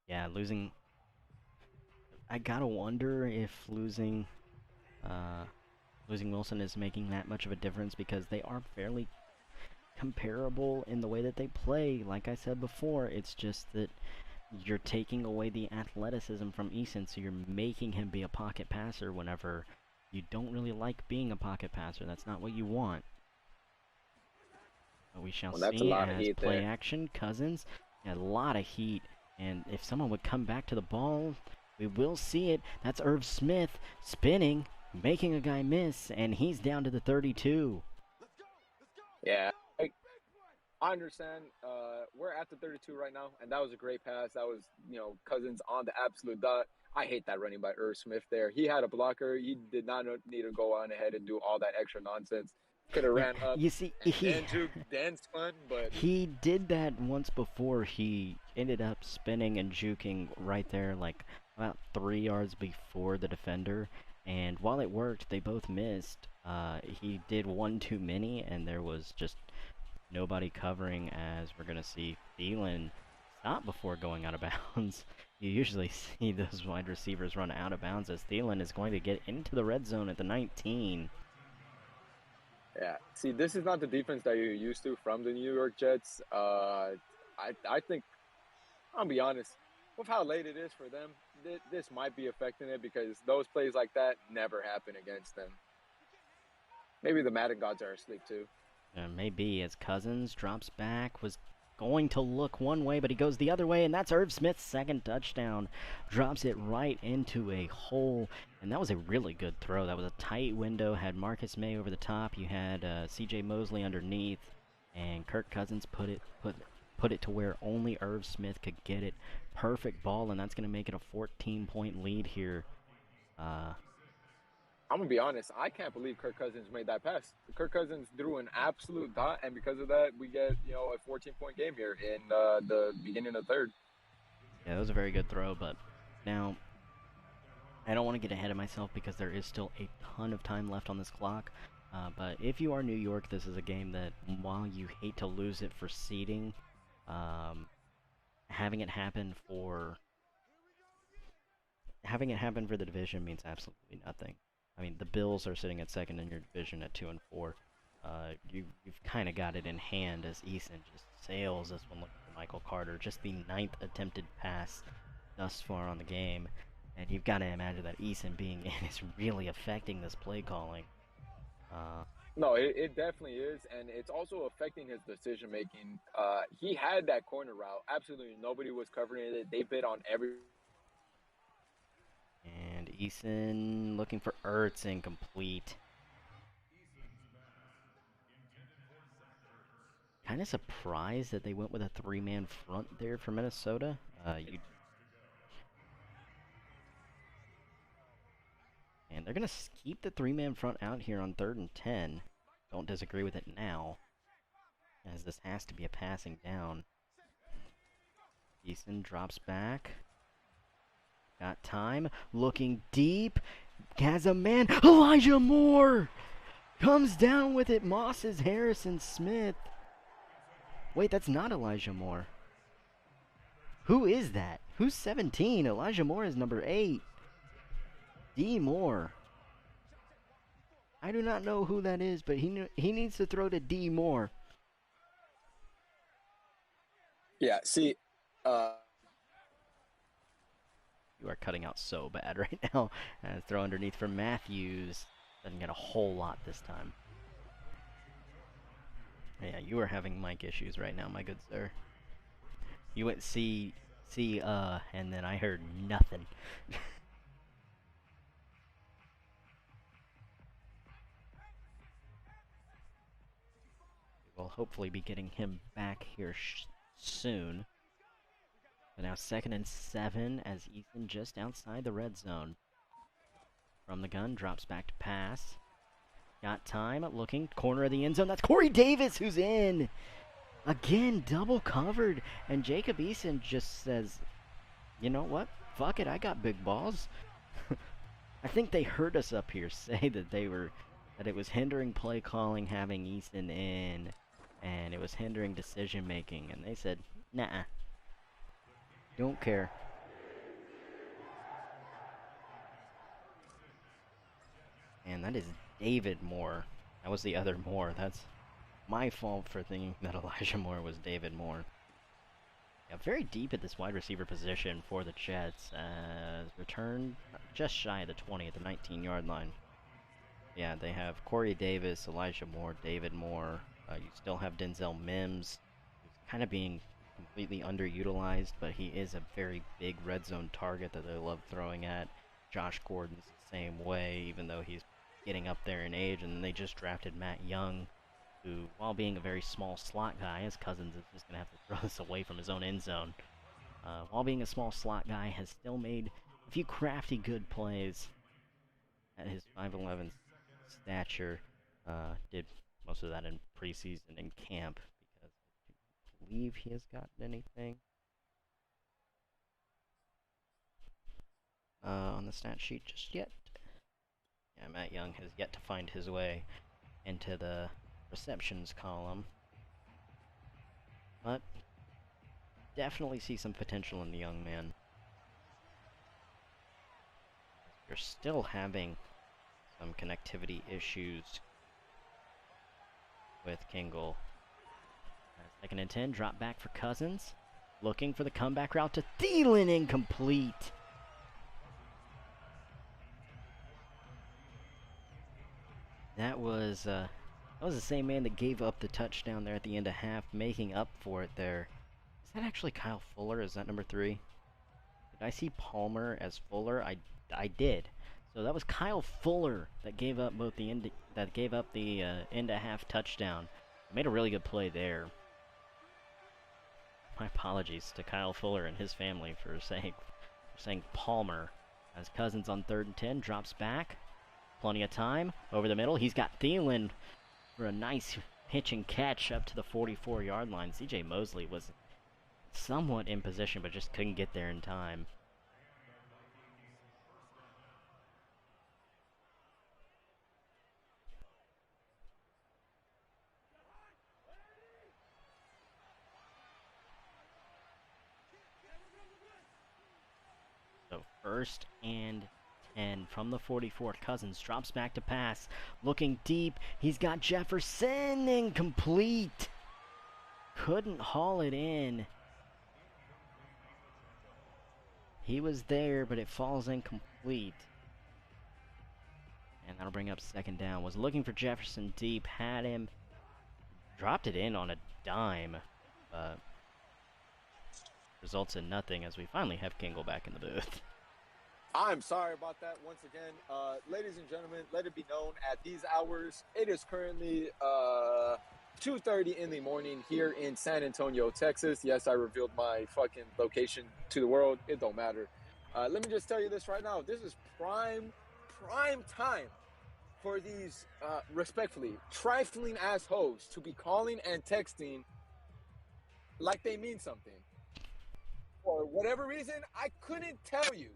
Yeah, losing. I gotta wonder if losing Wilson is making that much of a difference, because they are fairly comparable in the way that they play. Like I said before, it's just that you're taking away the athleticism from Eason, so you're making him be a pocket passer whenever you don't really like being a pocket passer. That's not what you want. But we shall see as play action. Cousins, a lot of heat. And if someone would come back to the ball, we will see it. That's Irv Smith spinning, making a guy miss, and he's down to the 32. Yeah, I understand. We're at the 32 right now, and that was a great pass. That was, Cousins on the absolute dot. I hate that running by Irv Smith there. He had a blocker. He did not need to go on ahead and do all that extra nonsense. Could have ran up. You see, Dan spun, but he did that once before. He ended up spinning and juking right there, like about 3 yards before the defender. And while it worked, they both missed. He did one too many, and there was just nobody covering, as we're gonna see Thielen stop before going out of bounds. You usually see those wide receivers run out of bounds, as Thielen is going to get into the red zone at the 19. Yeah, see, this is not the defense that you're used to from the New York Jets. I think, I'll be honest, with how late it is for them, this might be affecting it, because those plays like that never happen against them. Maybe the Madden gods are asleep too. Maybe, as Cousins drops back, was going to look one way, but he goes the other way, and that's Irv Smith's second touchdown. Drops it right into a hole, and that was a really good throw. That was a tight window, had Marcus May over the top, you had C.J. Mosley underneath, and Kirk Cousins put it to where only Irv Smith could get it. Perfect ball, and that's going to make it a 14-point lead here. I'm gonna be honest. I can't believe Kirk Cousins made that pass. Kirk Cousins threw an absolute dot, and because of that, we get a 14-point game here in the beginning of the third. Yeah, that was a very good throw, but now I don't want to get ahead of myself because there is still a ton of time left on this clock. But if you are New York, this is a game that, while you hate to lose it for seeding, having it happen for the division means absolutely nothing. I mean, the Bills are sitting at second in your division at 2-4. You've kind of got it in hand as Eason just sails this one looking for Michael Carter. Just the 9th attempted pass thus far on the game. And you've got to imagine that Eason being in is really affecting this play calling. No, it definitely is, and it's also affecting his decision making. He had that corner route. Absolutely nobody was covering it. They bid on every. And Eason looking for Ertz, incomplete. Kind of surprised that they went with a 3-man front there for Minnesota. And they're going to keep the 3-man front out here on 3rd and 10. Don't disagree with it now, as this has to be a passing down. Eason drops back. Got time. Looking deep. Has a man. Elijah Moore comes down with it. Moss's Harrison Smith. Wait, that's not Elijah Moore. Who is that? Who's 17? Elijah Moore is number 8. D. Moore. I do not know who that is, but he needs to throw to D. Moore. Yeah, see, You are cutting out so bad right now. Throw underneath for Matthews. Doesn't get a whole lot this time. Yeah, you are having mic issues right now, my good sir. You went and then I heard nothing. We'll hopefully be getting him back here soon. But now 2nd and 7 as Eason just outside the red zone. From the gun, drops back to pass. Got time, looking, corner of the end zone. That's Corey Davis who's in! Again, double covered. And Jacob Eason just says, you know what? Fuck it, I got big balls. I think they heard us up here say that it was hindering play calling having Eason in, and it was hindering decision making, and they said, nah. Don't care. And that is David Moore. That was the other Moore. That's my fault for thinking that Elijah Moore was David Moore. Yeah, very deep at this wide receiver position for the Jets. Return just shy of the 20 at the 19-yard line. Yeah, they have Corey Davis, Elijah Moore, David Moore. You still have Denzel Mims, who's kind of being completely underutilized, but he is a very big red zone target that they love throwing at. Josh Gordon's the same way, even though he's getting up there in age, and then they just drafted Matt Young, who, while being a very small slot guy, his Cousins is just going to have to throw this away from his own end zone. While being a small slot guy, has still made a few crafty good plays at his 5'11" stature. Did most of that in preseason and camp, because I don't believe he has gotten anything on the stat sheet just yet. Yeah, Matt Young has yet to find his way into the receptions column, but definitely see some potential in the young man. You're still having some connectivity issues with Kingle. 2nd and 10, drop back for Cousins. Looking for the comeback route to Thielen, incomplete. That was That was the same man that gave up the touchdown there at the end of half, making up for it there. Is that actually Kyle Fuller? Is that number 3? Did I see Palmer as Fuller? I did. So that was Kyle Fuller that gave up the end of half touchdown. Made a really good play there. My apologies to Kyle Fuller and his family for saying Palmer. As Cousins on 3rd and 10 drops back. Plenty of time over the middle. He's got Thielen for a nice pitch and catch up to the 44-yard line. C.J. Mosley was somewhat in position, but just couldn't get there in time. So 1st and 10 from the 44. Cousins drops back to pass. Looking deep. He's got Jefferson. Incomplete. Couldn't haul it in. He was there, but it falls incomplete. And that'll bring up 2nd down. Was looking for Jefferson deep. Had him. Dropped it in on a dime. Results in nothing as we finally have Kingle back in the booth. I'm sorry about that once again. Ladies and gentlemen, let it be known at these hours, it is currently 2:30 in the morning here in San Antonio, Texas. Yes, I revealed my fucking location to the world. It don't matter. Let me just tell you this right now. This is prime time for these, respectfully, trifling ass hoes to be calling and texting like they mean something. For whatever reason, I couldn't tell you.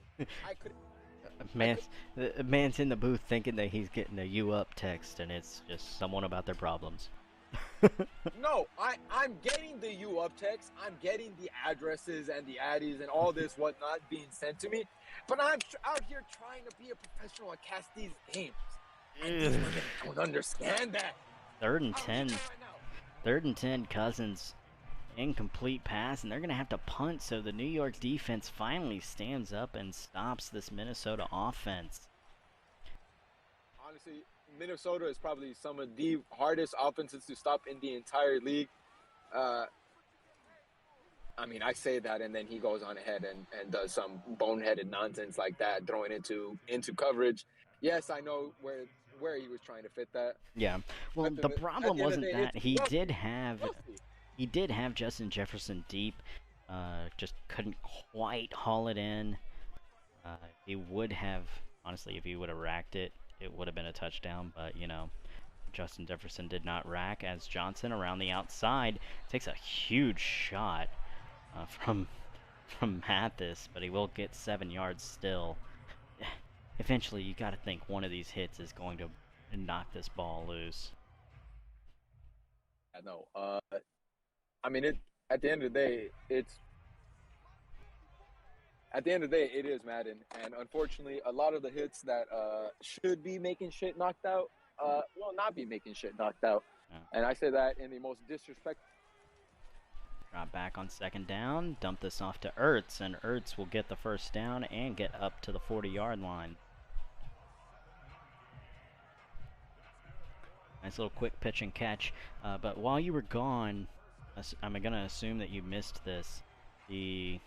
Man's in the booth thinking that he's getting a "you up" text, and it's just someone about their problems. No, I'm getting the "you up" text. I'm getting the addresses and the addies and all this whatnot being sent to me. But I'm out here trying to be a professional and cast these games. And these women don't understand that. 3rd and 10. 3rd and 10, Cousins. Incomplete pass, and they're going to have to punt, so the New York defense finally stands up and stops this Minnesota offense. Honestly, Minnesota is probably some of the hardest offenses to stop in the entire league. I mean, I say that, and then he goes on ahead and does some boneheaded nonsense like that, throwing into coverage. Yes, I know where he was trying to fit that. Yeah, well, the problem wasn't that. He did have Justin Jefferson deep, just couldn't quite haul it in. He would have, honestly, if he would have racked it, it would have been a touchdown, but, you know, Justin Jefferson did not rack as Johnson around the outside takes a huge shot from Mathis, but he will get 7 yards still. Eventually, you got to think one of these hits is going to knock this ball loose. I know. I mean, at the end of the day, it is Madden, and unfortunately, a lot of the hits that should be making shit knocked out will not be making shit knocked out. Yeah. And I say that in the most disrespectful. Drop back on 2nd down, dump this off to Ertz, and Ertz will get the 1st down and get up to the 40-yard line. Nice little quick pitch and catch. But while you were gone, I'm going to assume that you missed this. The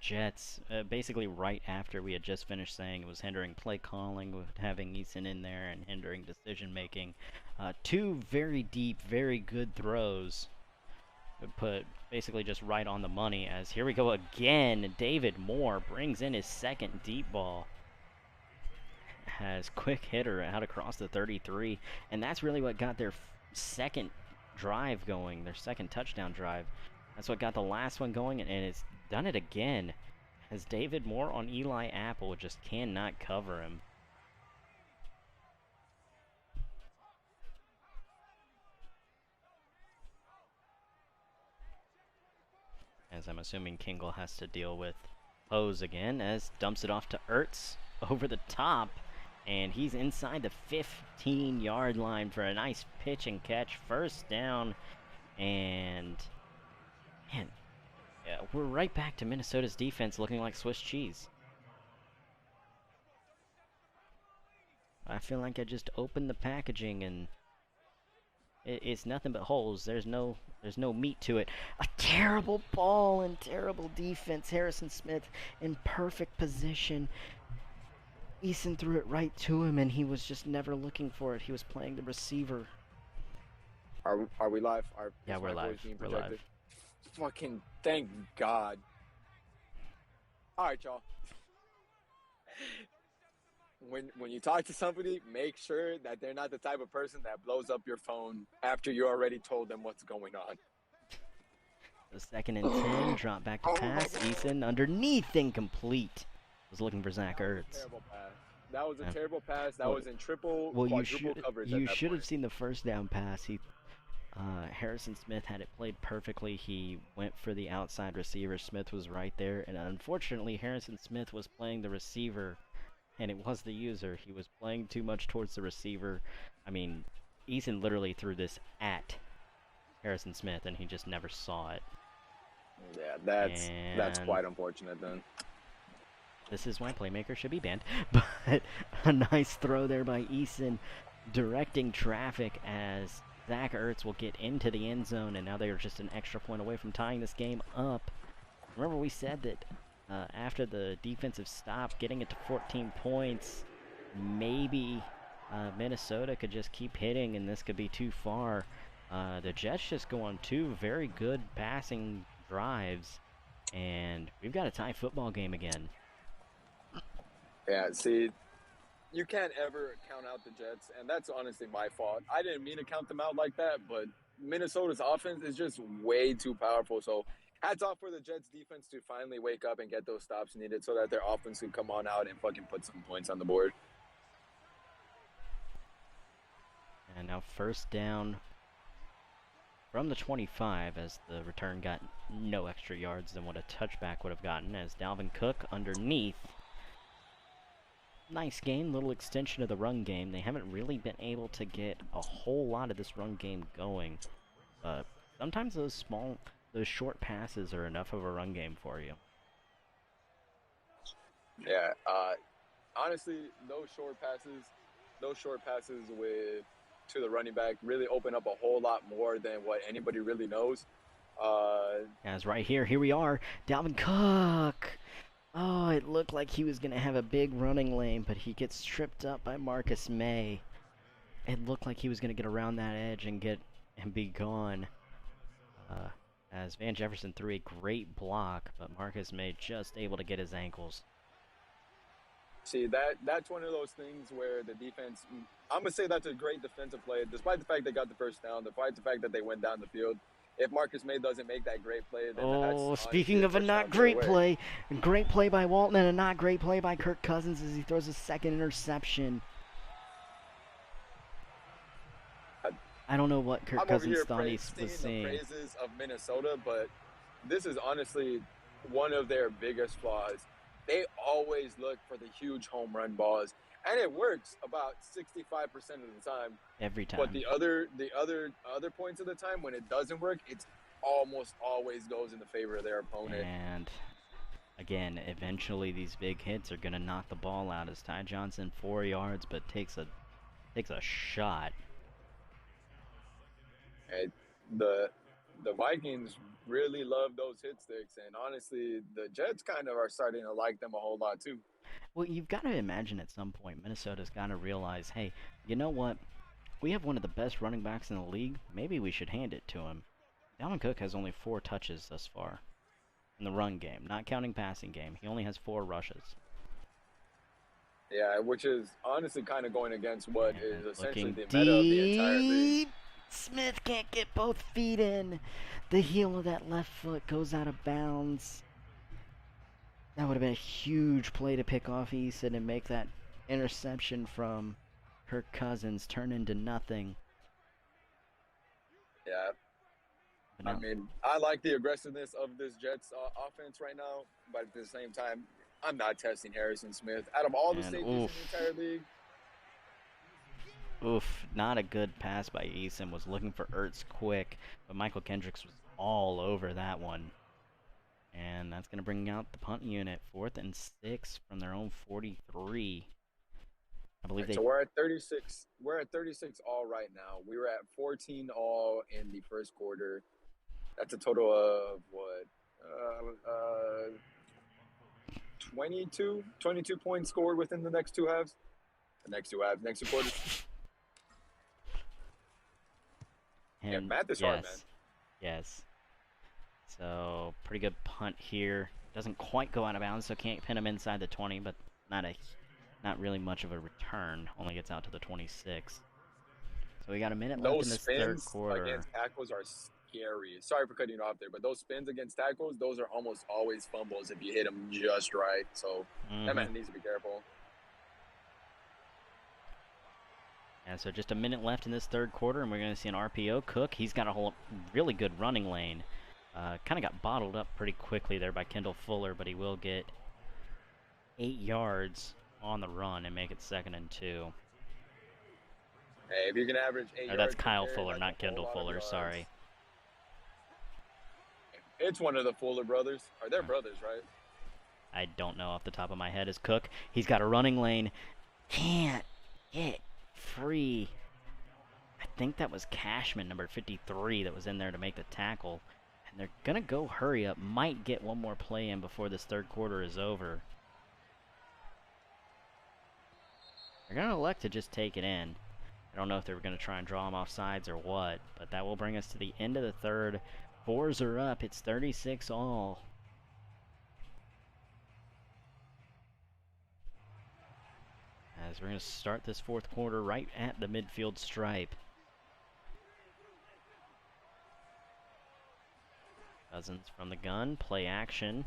Jets, basically right after we had just finished saying it was hindering play calling, with having Eason in there and hindering decision making. 2 very deep, very good throws. Put basically just right on the money, as here we go again. David Moore brings in his 2nd deep ball. Has quick hitter out across the 33, and that's really what got their 2nd drive going, their 2nd touchdown drive. That's what got the last one going, and it's done it again, as David Moore on Eli Apple just cannot cover him. As I'm assuming Kingle has to deal with Hose again, as dumps it off to Ertz over the top. And he's inside the 15-yard line for a nice pitch and catch. 1st down. And, man, yeah, we're right back to Minnesota's defense looking like Swiss cheese. I feel like I just opened the packaging and It's nothing but holes. There's no meat to it. A terrible ball and terrible defense. Harrison Smith in perfect position. Eason threw it right to him, and he was just never looking for it. He was playing the receiver. Are we live? Yeah, Is we're my voice live. being We're live. projected? Fucking thank God. All right, y'all. When you talk to somebody, make sure that they're not the type of person that blows up your phone after you already told them what's going on. The 2nd and 10, drop back to pass. Eason underneath, incomplete. Was looking for Zach Ertz. Terrible pass. That was a Yeah. terrible pass. That Well- was in triple, Well, quadruple coverage. you at that should have point. seen the first down pass. Harrison Smith had it played perfectly. He went for the outside receiver. Smith was right there, and unfortunately, Harrison Smith was playing the receiver, and it was the user. He was playing too much towards the receiver. I mean, Eason literally threw this at Harrison Smith, and he just never saw it. Yeah, that's quite unfortunate then. This is why playmakers should be banned. But a nice throw there by Eason, directing traffic as Zach Ertz will get into the end zone, and now they're just an extra point away from tying this game up. Remember we said that after the defensive stop, getting it to 14 points, maybe Minnesota could just keep hitting, and this could be too far. The Jets just go on 2 very good passing drives, and we've got a tie football game again. Yeah, see, you can't ever count out the Jets, and that's honestly my fault. I didn't mean to count them out like that, but Minnesota's offense is just way too powerful. So hats off for the Jets defense to finally wake up and get those stops needed so that their offense can come on out and fucking put some points on the board. And now first down from the 25, as the return got no extra yards than what a touchback would have gotten, as Dalvin Cook underneath. Nice game, little extension of the run game. They haven't really been able to get a whole lot of this run game going, but sometimes those short passes are enough of a run game for you. Yeah, honestly, those short passes to the running back really open up a whole lot more than what anybody really knows. As right here we are, Dalvin Cook. Oh, it looked like he was going to have a big running lane, but he gets tripped up by Marcus May. It looked like he was going to get around that edge and be gone. As Van Jefferson threw a great block, but Marcus May just able to get his ankles. See, that's one of those things where the defense, I'm going to say that's a great defensive play, despite the fact they got the first down, despite the fact that they went down the field. If Marcus May doesn't make that great play, then oh, speaking of a not great play, great play by Walton and a not great play by Kirk Cousins as he throws a second interception. I don't know what Kirk Cousins thought he was seeing. The praises of Minnesota, but this is honestly one of their biggest flaws. They always look for the huge home run balls, and it works about 65% of the time. Every time. But the other points of the time when it doesn't work, it's almost always goes in the favor of their opponent. And again, eventually these big hits are gonna knock the ball out as Ty Johnson 4 yards, but takes a shot. And the Vikings really love those hit sticks, and honestly, the Jets kind of are starting to like them a whole lot too. Well, you've got to imagine at some point Minnesota's got to realize, hey, you know what? We have one of the best running backs in the league. Maybe we should hand it to him. Dalvin Cook has only 4 touches thus far in the run game, not counting passing game. He only has 4 rushes. Yeah, which is honestly kind of going against what is essentially the deep. meta of the entire league. Smith can't get both feet in. The heel of that left foot goes out of bounds. That would have been a huge play to pick off Eason and make that interception from Kirk Cousins turn into nothing. Yeah. I mean, I like the aggressiveness of this Jets offense right now, but at the same time, I'm not testing Harrison Smith. Out of all the safeties in the entire league. Oof, not a good pass by Eason. Was looking for Ertz quick, but Michael Kendricks was all over that one. And that's going to bring out the punt unit. 4th and 6 from their own 43. I believe Right, they. so we're at 36. We're at 36 all right now. We were at 14 all in the first quarter. That's a total of what? 22 points scored within the next two halves. The next two halves, next two quarters. Yeah, And math is hard, man. yes, yes. So pretty good punt here. Doesn't quite go out of bounds, so can't pin him inside the 20, but not a not really much of a return. Only gets out to the 26. So we got a minute left Those in this third spins quarter. against tackles are scary. Sorry for cutting you off there, but those spins against tackles, those are almost always fumbles if you hit them just right. So that Mm-hmm. man needs to be careful. And so just a minute left in this third quarter, and we're going to see an RPO. Cook, he's got a whole really good running lane. Kind of got bottled up pretty quickly there by Kendall Fuller, but he will get 8 yards on the run and make it 2nd and 2. Hey, if you can average eight Or that's yards per Kyle carry, Fuller, that's a not whole Kendall lot of Fuller, yards. sorry. It's one of the Fuller brothers. Are they brothers, right? I don't know off the top of my head. Is Cook. He's got a running lane. Can't get free. I think that was Cashman, number 53, that was in there to make the tackle. And they're going to go hurry up. Might get one more play in before this third quarter is over. They're going to elect to just take it in. I don't know if they were going to try and draw him off sides or what, but that will bring us to the end of the third. Fours are up. It's 36 all. As we're going to start this fourth quarter right at the midfield stripe. Cousins from the gun, play action.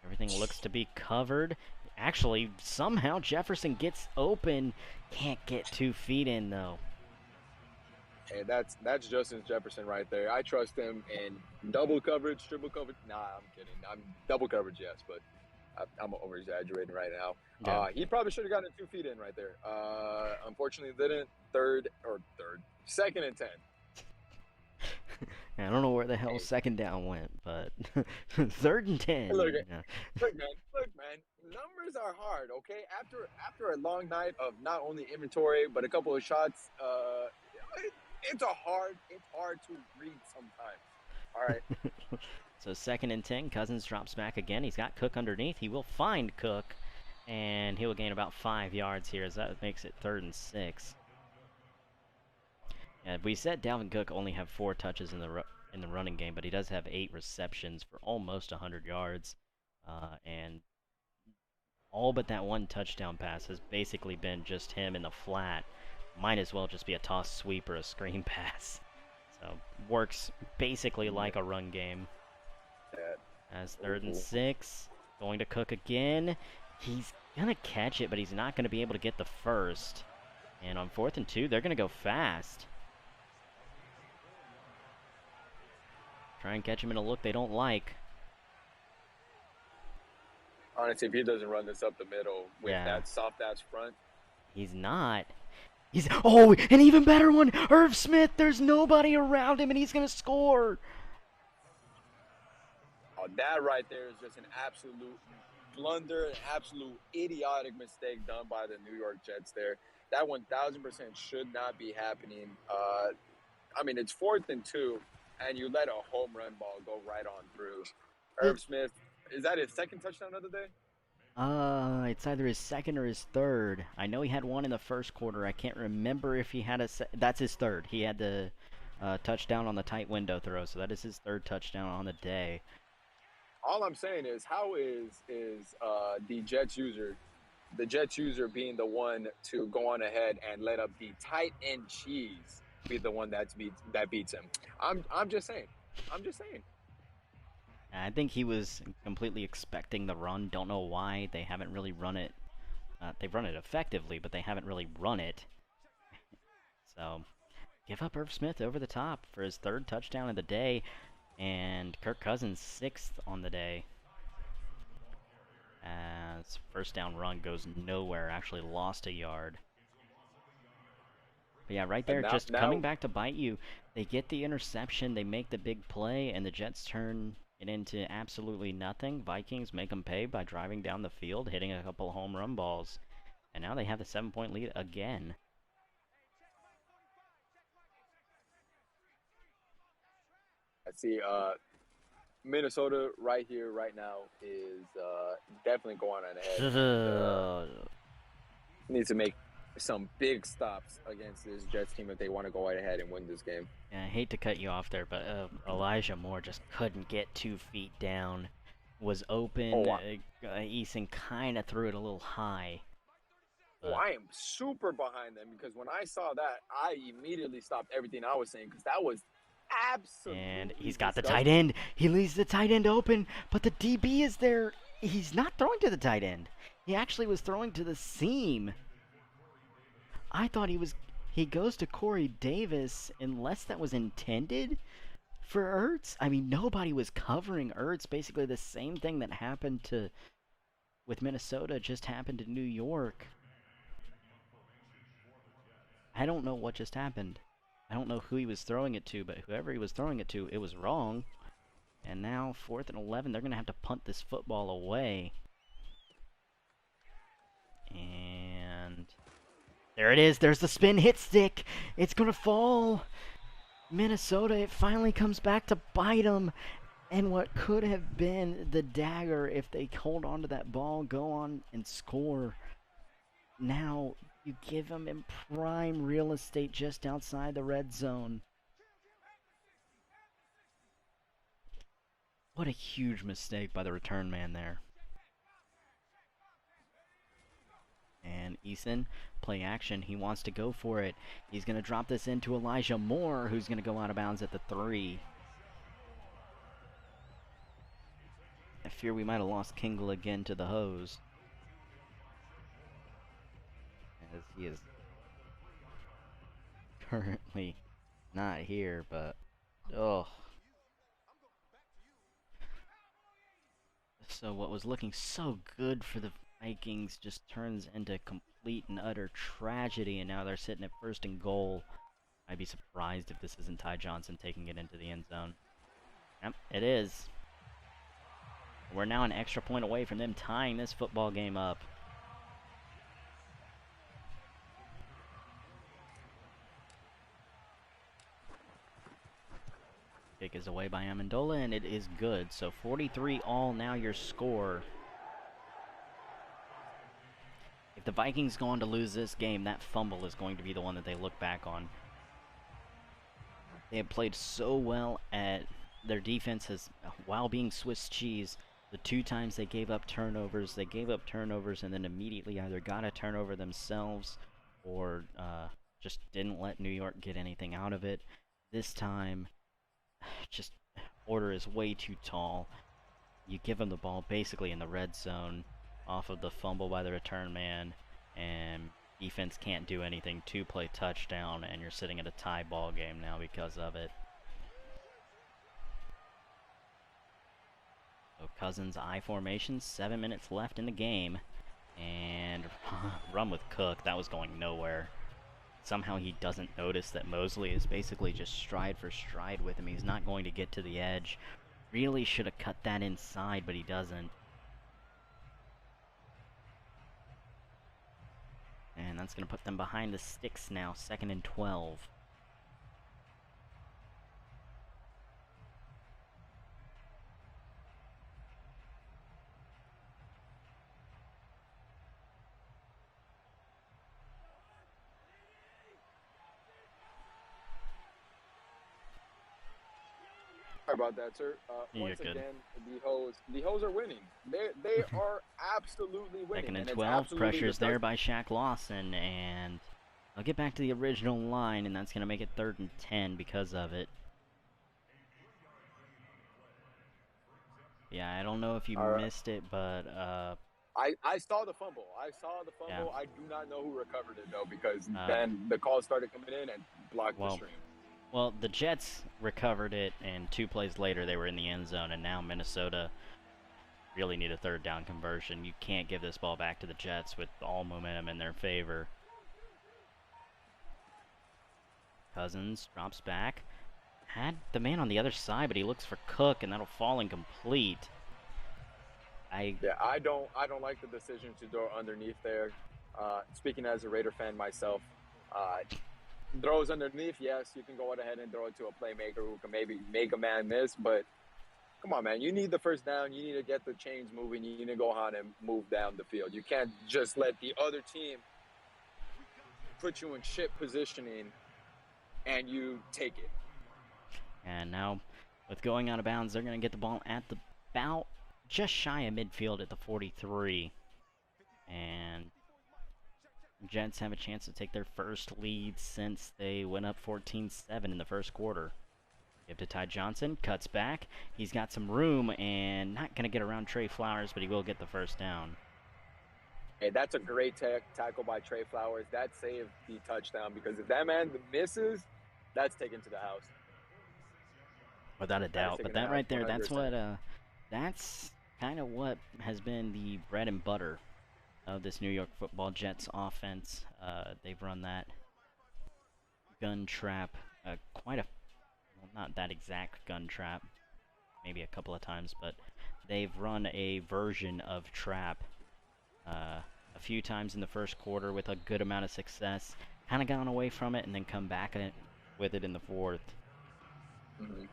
Everything looks to be covered. Actually, somehow Jefferson gets open. Can't get 2 feet in, though. Hey, that's Justin Jefferson right there. I trust him in double coverage, triple coverage. Nah, I'm kidding. I'm double coverage, yes, but I'm over exaggerating right now. Yeah. He probably should have gotten 2 feet in right there. Unfortunately, didn't. Second and 10. I don't know where the hell 2nd down went, but 3rd and 10. Look, Yeah. look, man. Numbers are hard, okay? After a long night of not only inventory but a couple of shots, it's hard to read sometimes. All right. So 2nd and 10. Cousins drops back again. He's got Cook underneath. He will find Cook, and he will gain about 5 yards here, as that makes it 3rd and 6. And we said Dalvin Cook only have 4 touches in the running game, but he does have 8 receptions for almost 100 yards, and all but that one touchdown pass has basically been just him in the flat. Might as well just be a toss sweep or a screen pass. So works basically like a run game. As 3rd and 6, going to Cook again. He's gonna catch it, but he's not gonna be able to get the first. And on 4th and 2, they're gonna go fast. Try and catch him in a look they don't like. Honestly, if he doesn't run this up the middle with that soft ass front, he's not. Oh, an even better one! Irv Smith, there's nobody around him and he's gonna score! Oh, that right there is just an absolute blunder, an absolute idiotic mistake done by the New York Jets there. That 1000% should not be happening. I mean, it's 4th and 2, and you let a home run ball go right on through. Irv Smith, is that his 2nd touchdown of the day? It's either his 2nd or his 3rd. I know he had one in the first quarter. I can't remember if he had that's his 3rd. He had the touchdown on the tight window throw, so that is his 3rd touchdown on the day. All I'm saying is, how is the Jets user being the one to go on ahead and let up the tight end cheese be the one that beats him? I'm just saying. I think he was completely expecting the run. Don't know why they haven't really run it. They've run it effectively, but they haven't really run it. So, give up Irv Smith over the top for his 3rd touchdown of the day, and Kirk Cousins 6th on the day. As first down run goes nowhere, actually lost a yard. But yeah, right there, just coming back to bite you. They get the interception, they make the big play, and the Jets turn it into absolutely nothing. Vikings make them pay by driving down the field, hitting a couple home run balls. And now they have the 7-point lead again. I see. Minnesota right here, right now, is definitely going on ahead and needs to make some big stops against this Jets team if they want to go right ahead and win this game. Yeah, I hate to cut you off there, but Elijah Moore just couldn't get 2 feet down. Was open. Oh, Eason kind of threw it a little high. I am super behind them because when I saw that, I immediately stopped everything I was saying because that was absolutely And he's got the disgusting. tight end. He leaves the tight end open, but the DB is there. He's not throwing to the tight end. He actually was throwing to the seam. I thought he goes to Corey Davis unless that was intended for Ertz. I mean, nobody was covering Ertz. Basically the same thing that happened with Minnesota just happened to New York. I don't know what just happened. I don't know who he was throwing it to, but whoever he was throwing it to, it was wrong. And now 4th and 11, they're going to have to punt this football away. And there it is. There's the spin hit stick. It's going to fall. Minnesota, it finally comes back to bite them. And what could have been the dagger if they hold on to that ball, go on and score. Now you give them in prime real estate just outside the red zone. What a huge mistake by the return man there. And Eason, play action. He wants to go for it. He's going to drop this into Elijah Moore, who's going to go out of bounds at the 3. I fear we might have lost Kingle again to the hose. As he is currently not here, but oh. So what was looking so good for the Vikings just turns into complete and utter tragedy, and now they're sitting at 1st and goal. I'd be surprised if this isn't Ty Johnson taking it into the end zone. Yep, it is. We're now an extra point away from them tying this football game up. Kick is away by Amendola, and it is good. So 43-all now your score. If the Vikings go on to lose this game, that fumble is going to be the one that they look back on. They have played so well at their defenses while being Swiss cheese. The 2 times they gave up turnovers and then immediately either got a turnover themselves or just didn't let New York get anything out of it. This time, just order is way too tall. You give them the ball basically in the red zone off of the fumble by the return man, and defense can't do anything. 2-play touchdown, and you're sitting at a tie ball game now because of it. So Cousins I formation, 7 minutes left in the game, and run with Cook. That was going nowhere. Somehow he doesn't notice that Mosley is basically just stride for stride with him. He's not going to get to the edge. Really should have cut that inside, but he doesn't. And that's going to put them behind the sticks now, 2nd and 12. Sorry about that, sir. Once again, the Hoes are winning. They are absolutely winning. 2nd and 12, pressure's there by Shaq Lawson, and I'll get back to the original line, and that's going to make it 3rd and 10 because of it. Yeah, I don't know if you missed it, but I saw the fumble. Yeah. I do not know who recovered it though, because then the calls started coming in and blocked the stream. Well, the Jets recovered it, and 2 plays later they were in the end zone, and now Minnesota really need a 3rd down conversion. You can't give this ball back to the Jets with all momentum in their favor. Cousins drops back. Had the man on the other side, but he looks for Cook, and that'll fall incomplete. I don't like the decision to throw underneath there. Speaking as a Raider fan myself, throws underneath, yes, you can go ahead and throw it to a playmaker who can maybe make a man miss, but come on, man. You need the first down. You need to get the chains moving. You need to go on and move down the field. You can't just let the other team put you in shit positioning and you take it. And now, with going out of bounds, they're going to get the ball at the about just shy of midfield at the 43. And Jets have a chance to take their first lead since they went up 14-7 in the first quarter. Give to Ty Johnson, cuts back. He's got some room and not going to get around Trey Flowers, but he will get the first down. Hey, that's a great tackle by Trey Flowers. That saved the touchdown because if that man misses, that's taken to the house. Without a doubt. But that right there, 100%. That's kind of what has been the bread and butter of this New York Football Jets offense. They've run that gun trap quite a well, not that exact gun trap, maybe a couple of times, but they've run a version of trap a few times in the first quarter with a good amount of success. Kind of gone away from it and then come back with it in the fourth. Mm-hmm.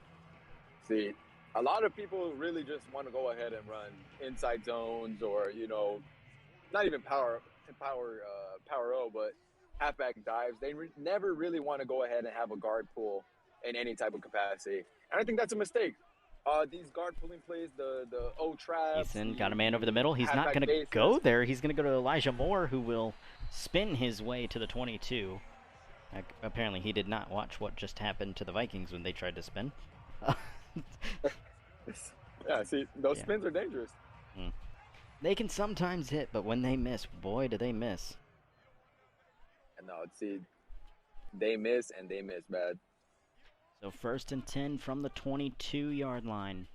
See, a lot of people really just want to go ahead and run inside zones or, not even power O, but halfback dives. They never really want to go ahead and have a guard pull in any type of capacity. And I think that's a mistake. These guard pulling plays, the O traps. Eason got a man over the middle. He's not going to go there. He's going to go to Elijah Moore, who will spin his way to the 22. Apparently, he did not watch what just happened to the Vikings when they tried to spin. Yeah, see, those spins are dangerous. They can sometimes hit, but when they miss, boy, do they miss. No, see, they miss, and they miss bad. So 1st and 10 from the 22-yard line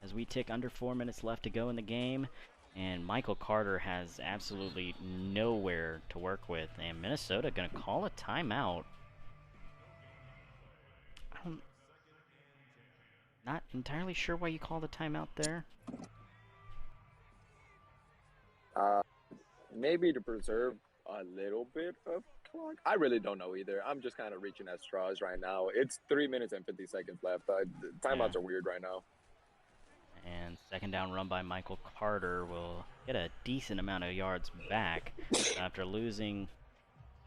as we tick under 4 minutes left to go in the game. And Michael Carter has absolutely nowhere to work with. And Minnesota going to call a timeout. I'm not entirely sure why you call the timeout there. Maybe to preserve a little bit of clock. I really don't know either. I'm just kind of reaching at straws right now. It's 3 minutes and 50 seconds left. Timeouts are weird right now. And second down run by Michael Carter will get a decent amount of yards back after losing.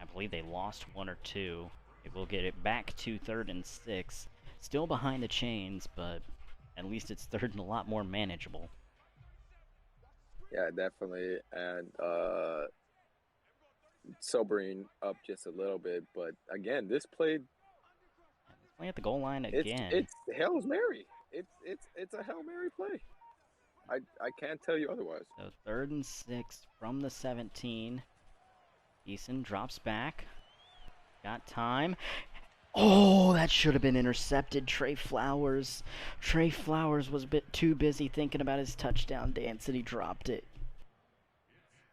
I believe they lost 1 or 2. It will get it back to 3rd and 6. Still behind the chains, but at least it's 3rd and a lot more manageable. Yeah, definitely. And sobering up just a little bit. But again, this played. Playing at the goal line again. It's Hail Mary. It's a Hail Mary play. I can't tell you otherwise. So 3rd and 6 from the 17. Eason drops back. Got time. Oh, that should have been intercepted. Trey Flowers. Trey Flowers was a bit too busy thinking about his touchdown dance and he dropped it.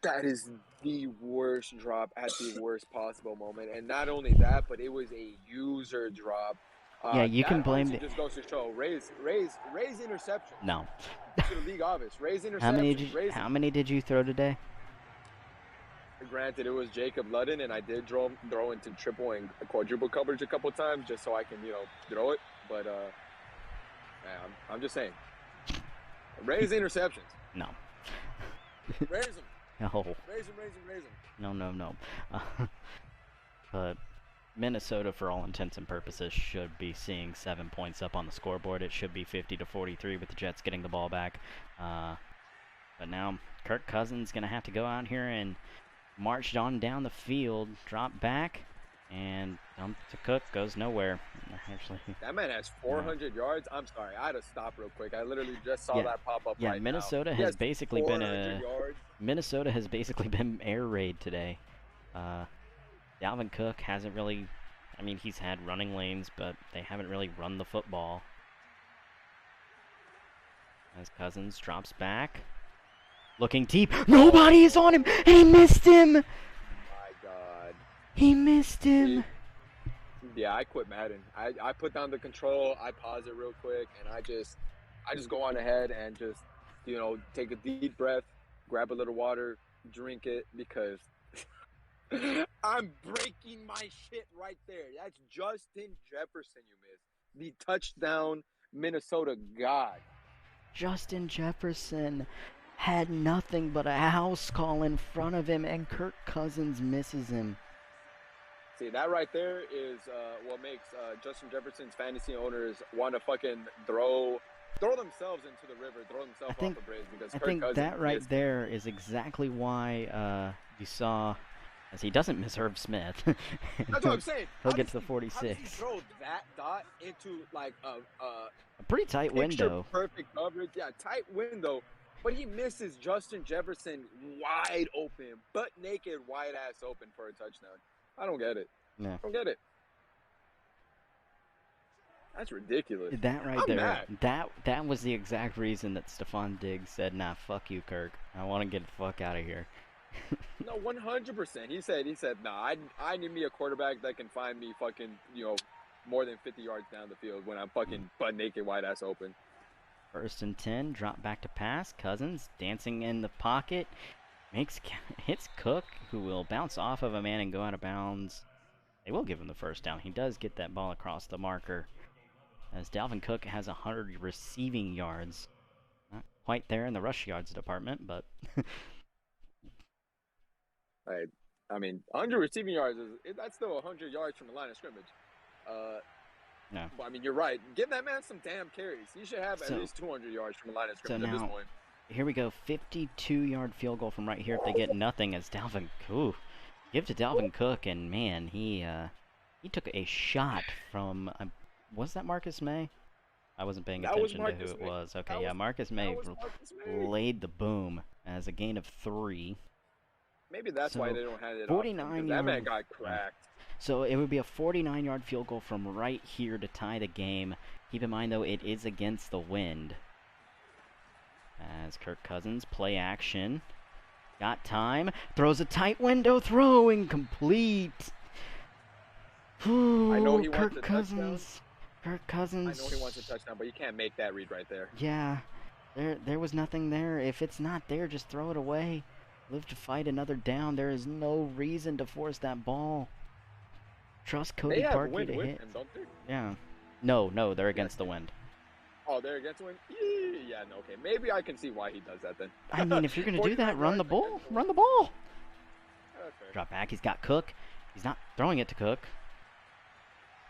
That is the worst drop at the worst possible moment. And not only that, but it was a user drop. Yeah, you can blame it. Just goes to show Ray's interception. No. To the league office. Ray's interception. How many did you throw today? Granted, it was Jacob Ludden, and I did throw into triple and quadruple coverage a couple times just so I can, throw it. But, man, I'm just saying. Raise interceptions. No. Raise them. No. Raise them. No. But Minnesota, for all intents and purposes, should be seeing 7 points up on the scoreboard. It should be 50-43 with the Jets getting the ball back. But now Kirk Cousins going to have to go out here and march on down the field, drop back, and dump to Cook, goes nowhere. Actually, that man has 400 yards. I'm sorry, I had to stop real quick. I literally just saw that pop up. Yeah, Minnesota has basically been Minnesota has basically been air raid today. Dalvin Cook hasn't really. I mean, he's had running lanes, but they haven't really run the football. As Cousins drops back. Looking deep. Nobody is on him. He missed him. My God. He missed him. Yeah, I quit Madden. I put down the control. I pause it real quick, and I just go on ahead and just, take a deep breath, grab a little water, drink it, because I'm breaking my shit right there. That's Justin Jefferson you missed. The touchdown Minnesota god. Justin Jefferson had nothing but a house call in front of him, and Kirk Cousins misses him. See, that right there is what makes Justin Jefferson's fantasy owners want to fucking throw themselves into the river, throw themselves off a bridge because I Kirk think Cousins that right missed. there is exactly why you saw, as he doesn't miss Herb Smith. That's what I'm saying. He'll get to the How does he 46. throw that dot into like A pretty tight picture window. perfect coverage? Yeah, tight window. But he misses Justin Jefferson wide open, butt naked, wide ass open for a touchdown. I don't get it. Yeah. I don't get it. That's ridiculous. That right I'm there. mad. That was the exact reason that Stephon Diggs said, "Nah, fuck you, Kirk. I want to get the fuck out of here." No, 100%. He said, nah, I need me a quarterback that can find me fucking, more than 50 yards down the field when I'm fucking butt naked, wide ass open. 1st and 10, drop back to pass. Cousins dancing in the pocket, hits Cook, who will bounce off of a man and go out of bounds. They will give him the first down. He does get that ball across the marker, as Dalvin Cook has 100 receiving yards. Not quite there in the rush yards department, but I mean, 100 receiving yards that's still 100 yards from the line of scrimmage. no. But I mean, you're right. Give that man some damn carries. He should have at least 200 yards from the line of scrimmage at this point. Here we go, 52-yard field goal from right here if they get nothing, as give to Dalvin Cook, and man, he took a shot from, was that Marcus May? I wasn't paying attention to who it was. Okay, yeah, Marcus May laid the boom as a gain of 3. Maybe that's why they don't have it 49 that man got cracked. So it would be a 49-yard field goal from right here to tie the game. Keep in mind, though, it is against the wind. As Kirk Cousins, play action. Got time. Throws a tight window throw, incomplete. Ooh, I know he Kirk wants a Cousins. touchdown. Kirk Cousins. I know he wants a touchdown, but you can't make that read right there. Yeah. There was nothing there. If it's not there, just throw it away. Live to fight another down. There is no reason to force that ball. Trust Cody Parkey to hit. Him, don't they? Yeah. No, they're against the wind. Oh, they're against the wind? Yeah, no, okay. Maybe I can see why he does that then. I mean, if you're going to do that, run the ball. Run the ball. Okay. Drop back. He's got Cook. He's not throwing it to Cook.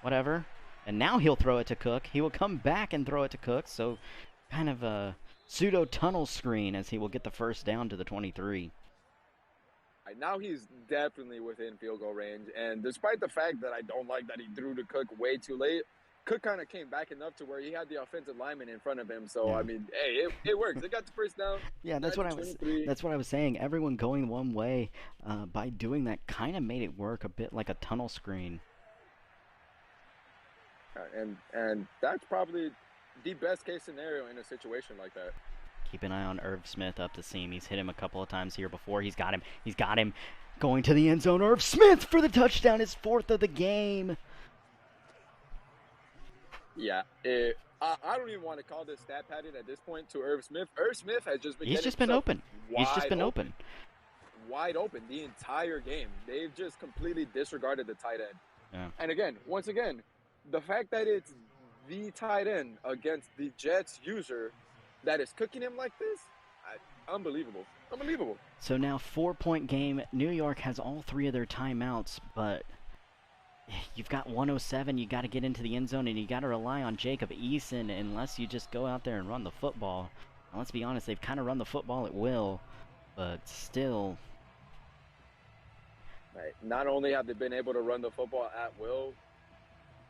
Whatever. And now he'll throw it to Cook. He will come back and throw it to Cook. So kind of a pseudo tunnel screen as he will get the first down to the 23. Now he's definitely within field goal range. And despite the fact that I don't like that he threw to Cook way too late, Cook kind of came back enough to where he had the offensive lineman in front of him. So, yeah. I mean, hey, it works. They got the first down. Yeah, that's what I was saying. Everyone going one way by doing that kind of made it work a bit like a tunnel screen. And that's probably the best case scenario in a situation like that. Keep an eye on Irv Smith up the seam. He's hit him a couple of times here before. He's got him. Going to the end zone. Irv Smith for the touchdown. His 4th of the game. Yeah. I don't even want to call this stat padding at this point to Irv Smith. Irv Smith has just been open. He's just been open. Wide open the entire game. They've just completely disregarded the tight end. Yeah. And again, once again, the fact that it's the tight end against the Jets user that is cooking him like this, unbelievable. So now 4-point game. New York has all 3 of their timeouts, but you've got 107. You got to get into the end zone, and you got to rely on Jacob Eason unless you just go out there and run the football. Now, let's be honest, they've kind of run the football at will, but still. Right. Not only have they been able to run the football at will,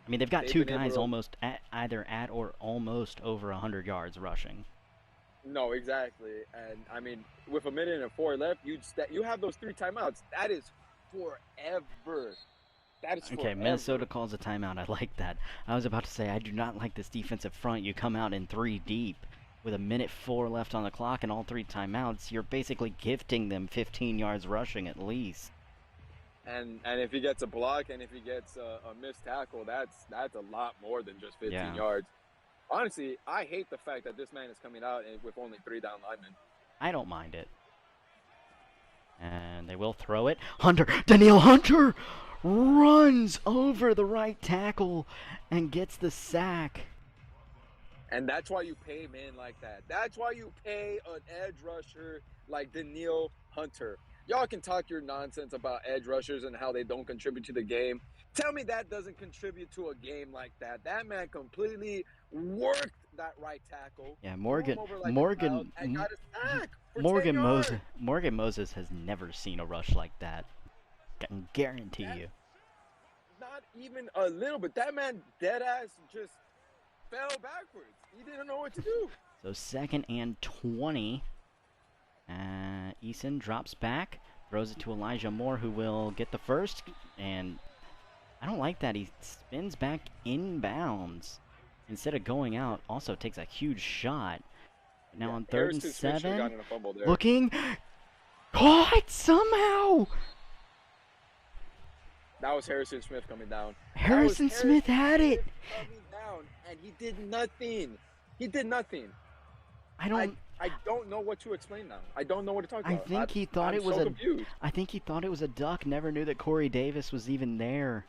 I mean, they've got 2 guys almost either at or almost over 100 yards rushing. No, exactly. And, I mean, with 1:04 left, you have those 3 timeouts. That is forever. Okay, Minnesota calls a timeout. I like that. I was about to say, I do not like this defensive front. You come out in 3 deep with 1:04 left on the clock and all 3 timeouts. You're basically gifting them 15 yards rushing at least. And if he gets a block and if he gets a missed tackle, that's a lot more than just 15 yards. Honestly, I hate the fact that this man is coming out with only 3 down linemen. I don't mind it. And they will throw it. Danielle Hunter runs over the right tackle and gets the sack. And that's why you pay men like that. That's why you pay an edge rusher like Danielle Hunter. Y'all can talk your nonsense about edge rushers and how they don't contribute to the game. Tell me that doesn't contribute to a game like that. That man completely worked that right tackle. Yeah, Threw him over like a child and got a sack for 10 yards. Morgan Moses has never seen a rush like that. I can guarantee you. Not even a little bit. That man dead ass just fell backwards. He didn't know what to do. So 2nd and 20. Eason drops back, throws it to Elijah Moore, who will get the first. And I don't like that. He spins back inbounds instead of going out. Also takes a huge shot. Now on 3rd and 7. Looking. Caught somehow! That was Harrison Smith coming down. Harrison Smith had it. Coming down, and he did nothing. He did nothing. I don't know what to explain now. I don't know what to talk about. I think he thought it was a duck. Never knew that Corey Davis was even there.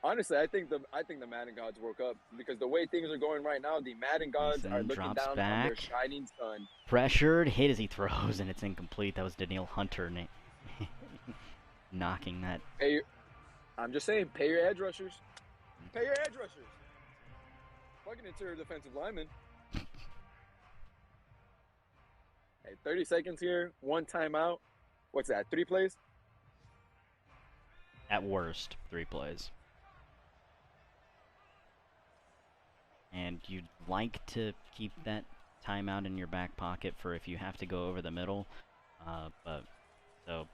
Honestly, I think the Madden gods woke up because the way things are going right now, the Madden gods are looking down on their shining sun. Pressured, hit as he throws, and it's incomplete. That was Danielle Hunter knocking that. I'm just saying, pay your edge rushers. Pay your edge rushers. Fucking interior defensive lineman. Hey, 30 seconds here, 1 timeout. What's that, 3 plays? At worst, 3 plays. And you'd like to keep that timeout in your back pocket for if you have to go over the middle. So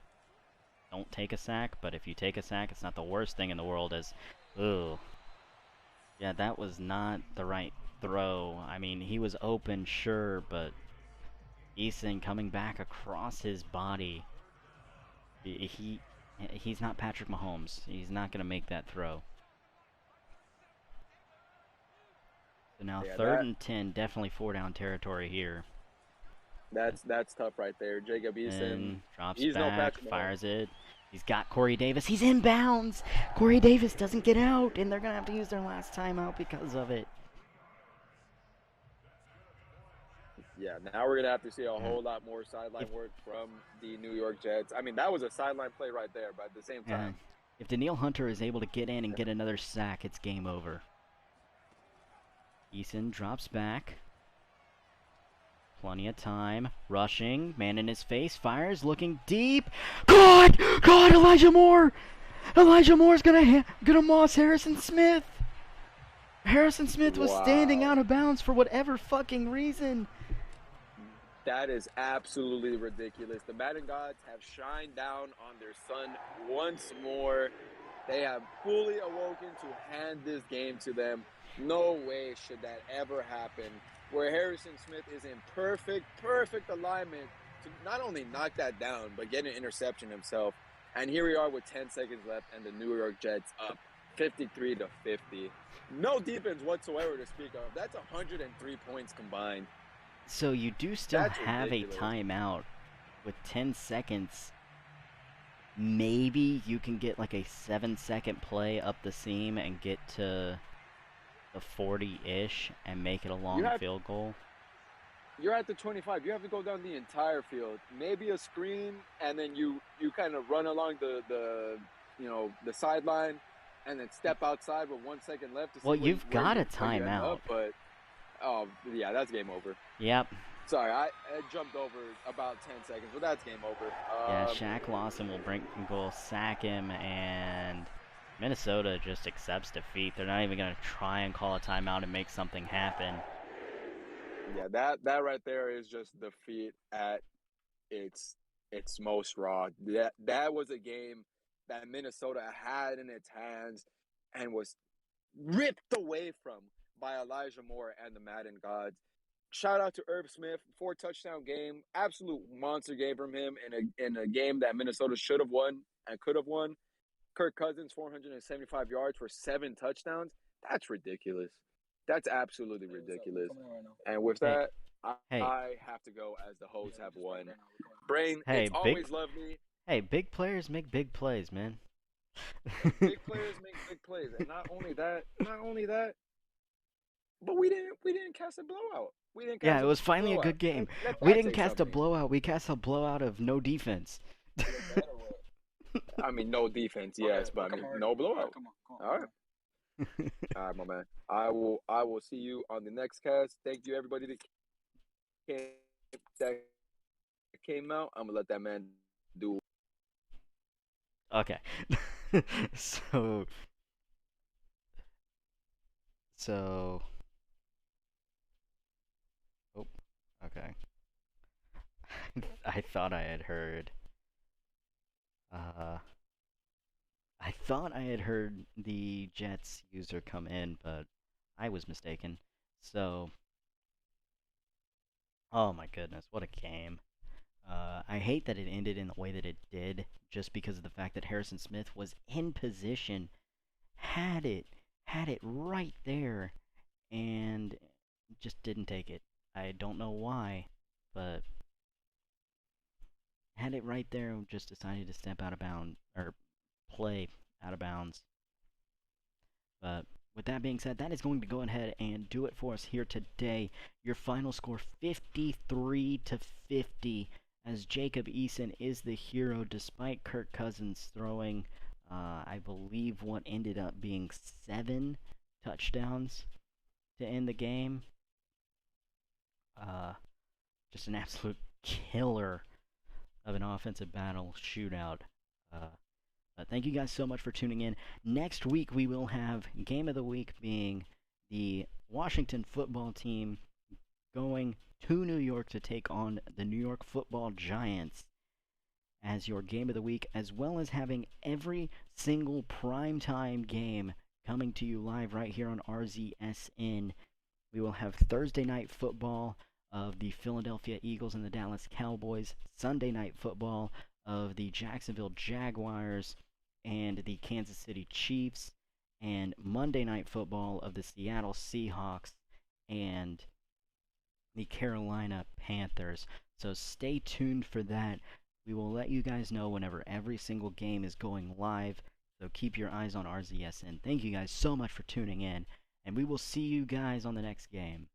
don't take a sack, but if you take a sack, it's not the worst thing in the world as, ugh. Yeah, that was not the right throw. I mean, he was open, sure, but Eason coming back across his body. He's not Patrick Mahomes. He's not going to make that throw. So now 3rd and 10, definitely 4-down territory here. That's tough right there. Jacob Eason drops back, fires it. He's got Corey Davis. He's inbounds. Corey Davis doesn't get out, and they're going to have to use their last timeout because of it. Yeah, now we're going to have to see a whole lot more sideline work from the New York Jets. I mean, that was a sideline play right there, but at the same time. If Danielle Hunter is able to get in and get another sack, it's game over. Eason drops back. Plenty of time. Rushing. Man in his face. Fires. Looking deep. God! God! Elijah Moore! Elijah Moore's gonna moss Harrison Smith! Harrison Smith was standing out of bounds for whatever fucking reason. That is absolutely ridiculous. The Madden gods have shined down on their son once more. They have fully awoken to hand this game to them. No way should that ever happen. Where Harrison Smith is in perfect alignment to not only knock that down, but get an interception himself. And here we are with 10 seconds left, and the New York Jets up 53-50. No defense whatsoever to speak of. That's 103 points combined. So you do still have a timeout with 10 seconds. Maybe you can get like a 7-second play up the seam and get to the 40-ish and make it a long field goal. You're at the 25. You have to go down the entire field. Maybe a screen, and then you kind of run along the sideline, and then step outside with 1 second left. To see you've got a timeout. But yeah, that's game over. Yep. Sorry, I jumped over about 10 seconds, but that's game over. Shaq Lawson will sack him, and Minnesota just accepts defeat. They're not even going to try and call a timeout and make something happen. Yeah, that right there is just defeat at its most raw. That was a game that Minnesota had in its hands and was ripped away from by Elijah Moore and the Madden gods. Shout out to Irv Smith, 4-touchdown game, absolute monster game from him in a game that Minnesota should have won and could have won. Kirk Cousins, 475 yards for 7 touchdowns. That's ridiculous. That's absolutely ridiculous. And with that, I have to go as the hosts have won. Brain, Hey, it's big always lovely. hey, big players make big plays, man. Big players make big plays, and not only that, but we didn't cast a blowout. We didn't Yeah, cast it a was finally a blowout. good game. Let We that didn't say cast a something. blowout. We cast a blowout of no defense. Either that or what? I mean, no defense, Okay, yes, but I come mean, on, no all right, blowout. come on, All right, all right, my man. I will see you on the next cast. Thank you, everybody came that came out. I'm gonna let that man do. Okay. so so oh, okay. I thought I had heard uh I thought I had heard the Jets user come in, but I was mistaken. So, oh my goodness, what a game. I hate that it ended in the way that it did, just because of the fact that Harrison Smith was in position, had it, had it right there, and just didn't take it. I don't know why, but had it right there and just decided to step out of bounds, or play out of bounds. But with that being said, that is going to go ahead and do it for us here today. Your final score 53 to 50, as Jacob Eason is the hero despite Kirk Cousins throwing, I believe, what ended up being 7 touchdowns to end the game. Uh, just an absolute killer of an offensive battle shootout. Uh, Thank you guys so much for tuning in. Next week, we will have Game of the Week being the Washington football team going to New York to take on the New York football Giants as your Game of the Week, as well as having every single primetime game coming to you live right here on RZSN. We will have Thursday night football of the Philadelphia Eagles and the Dallas Cowboys, Sunday night football of the Jacksonville Jaguars and the Kansas City Chiefs, and Monday night football of the Seattle Seahawks and the Carolina Panthers. So stay tuned for that. We will let you guys know whenever every single game is going live. So keep your eyes on RZSN. Thank you guys so much for tuning in, and we will see you guys on the next game.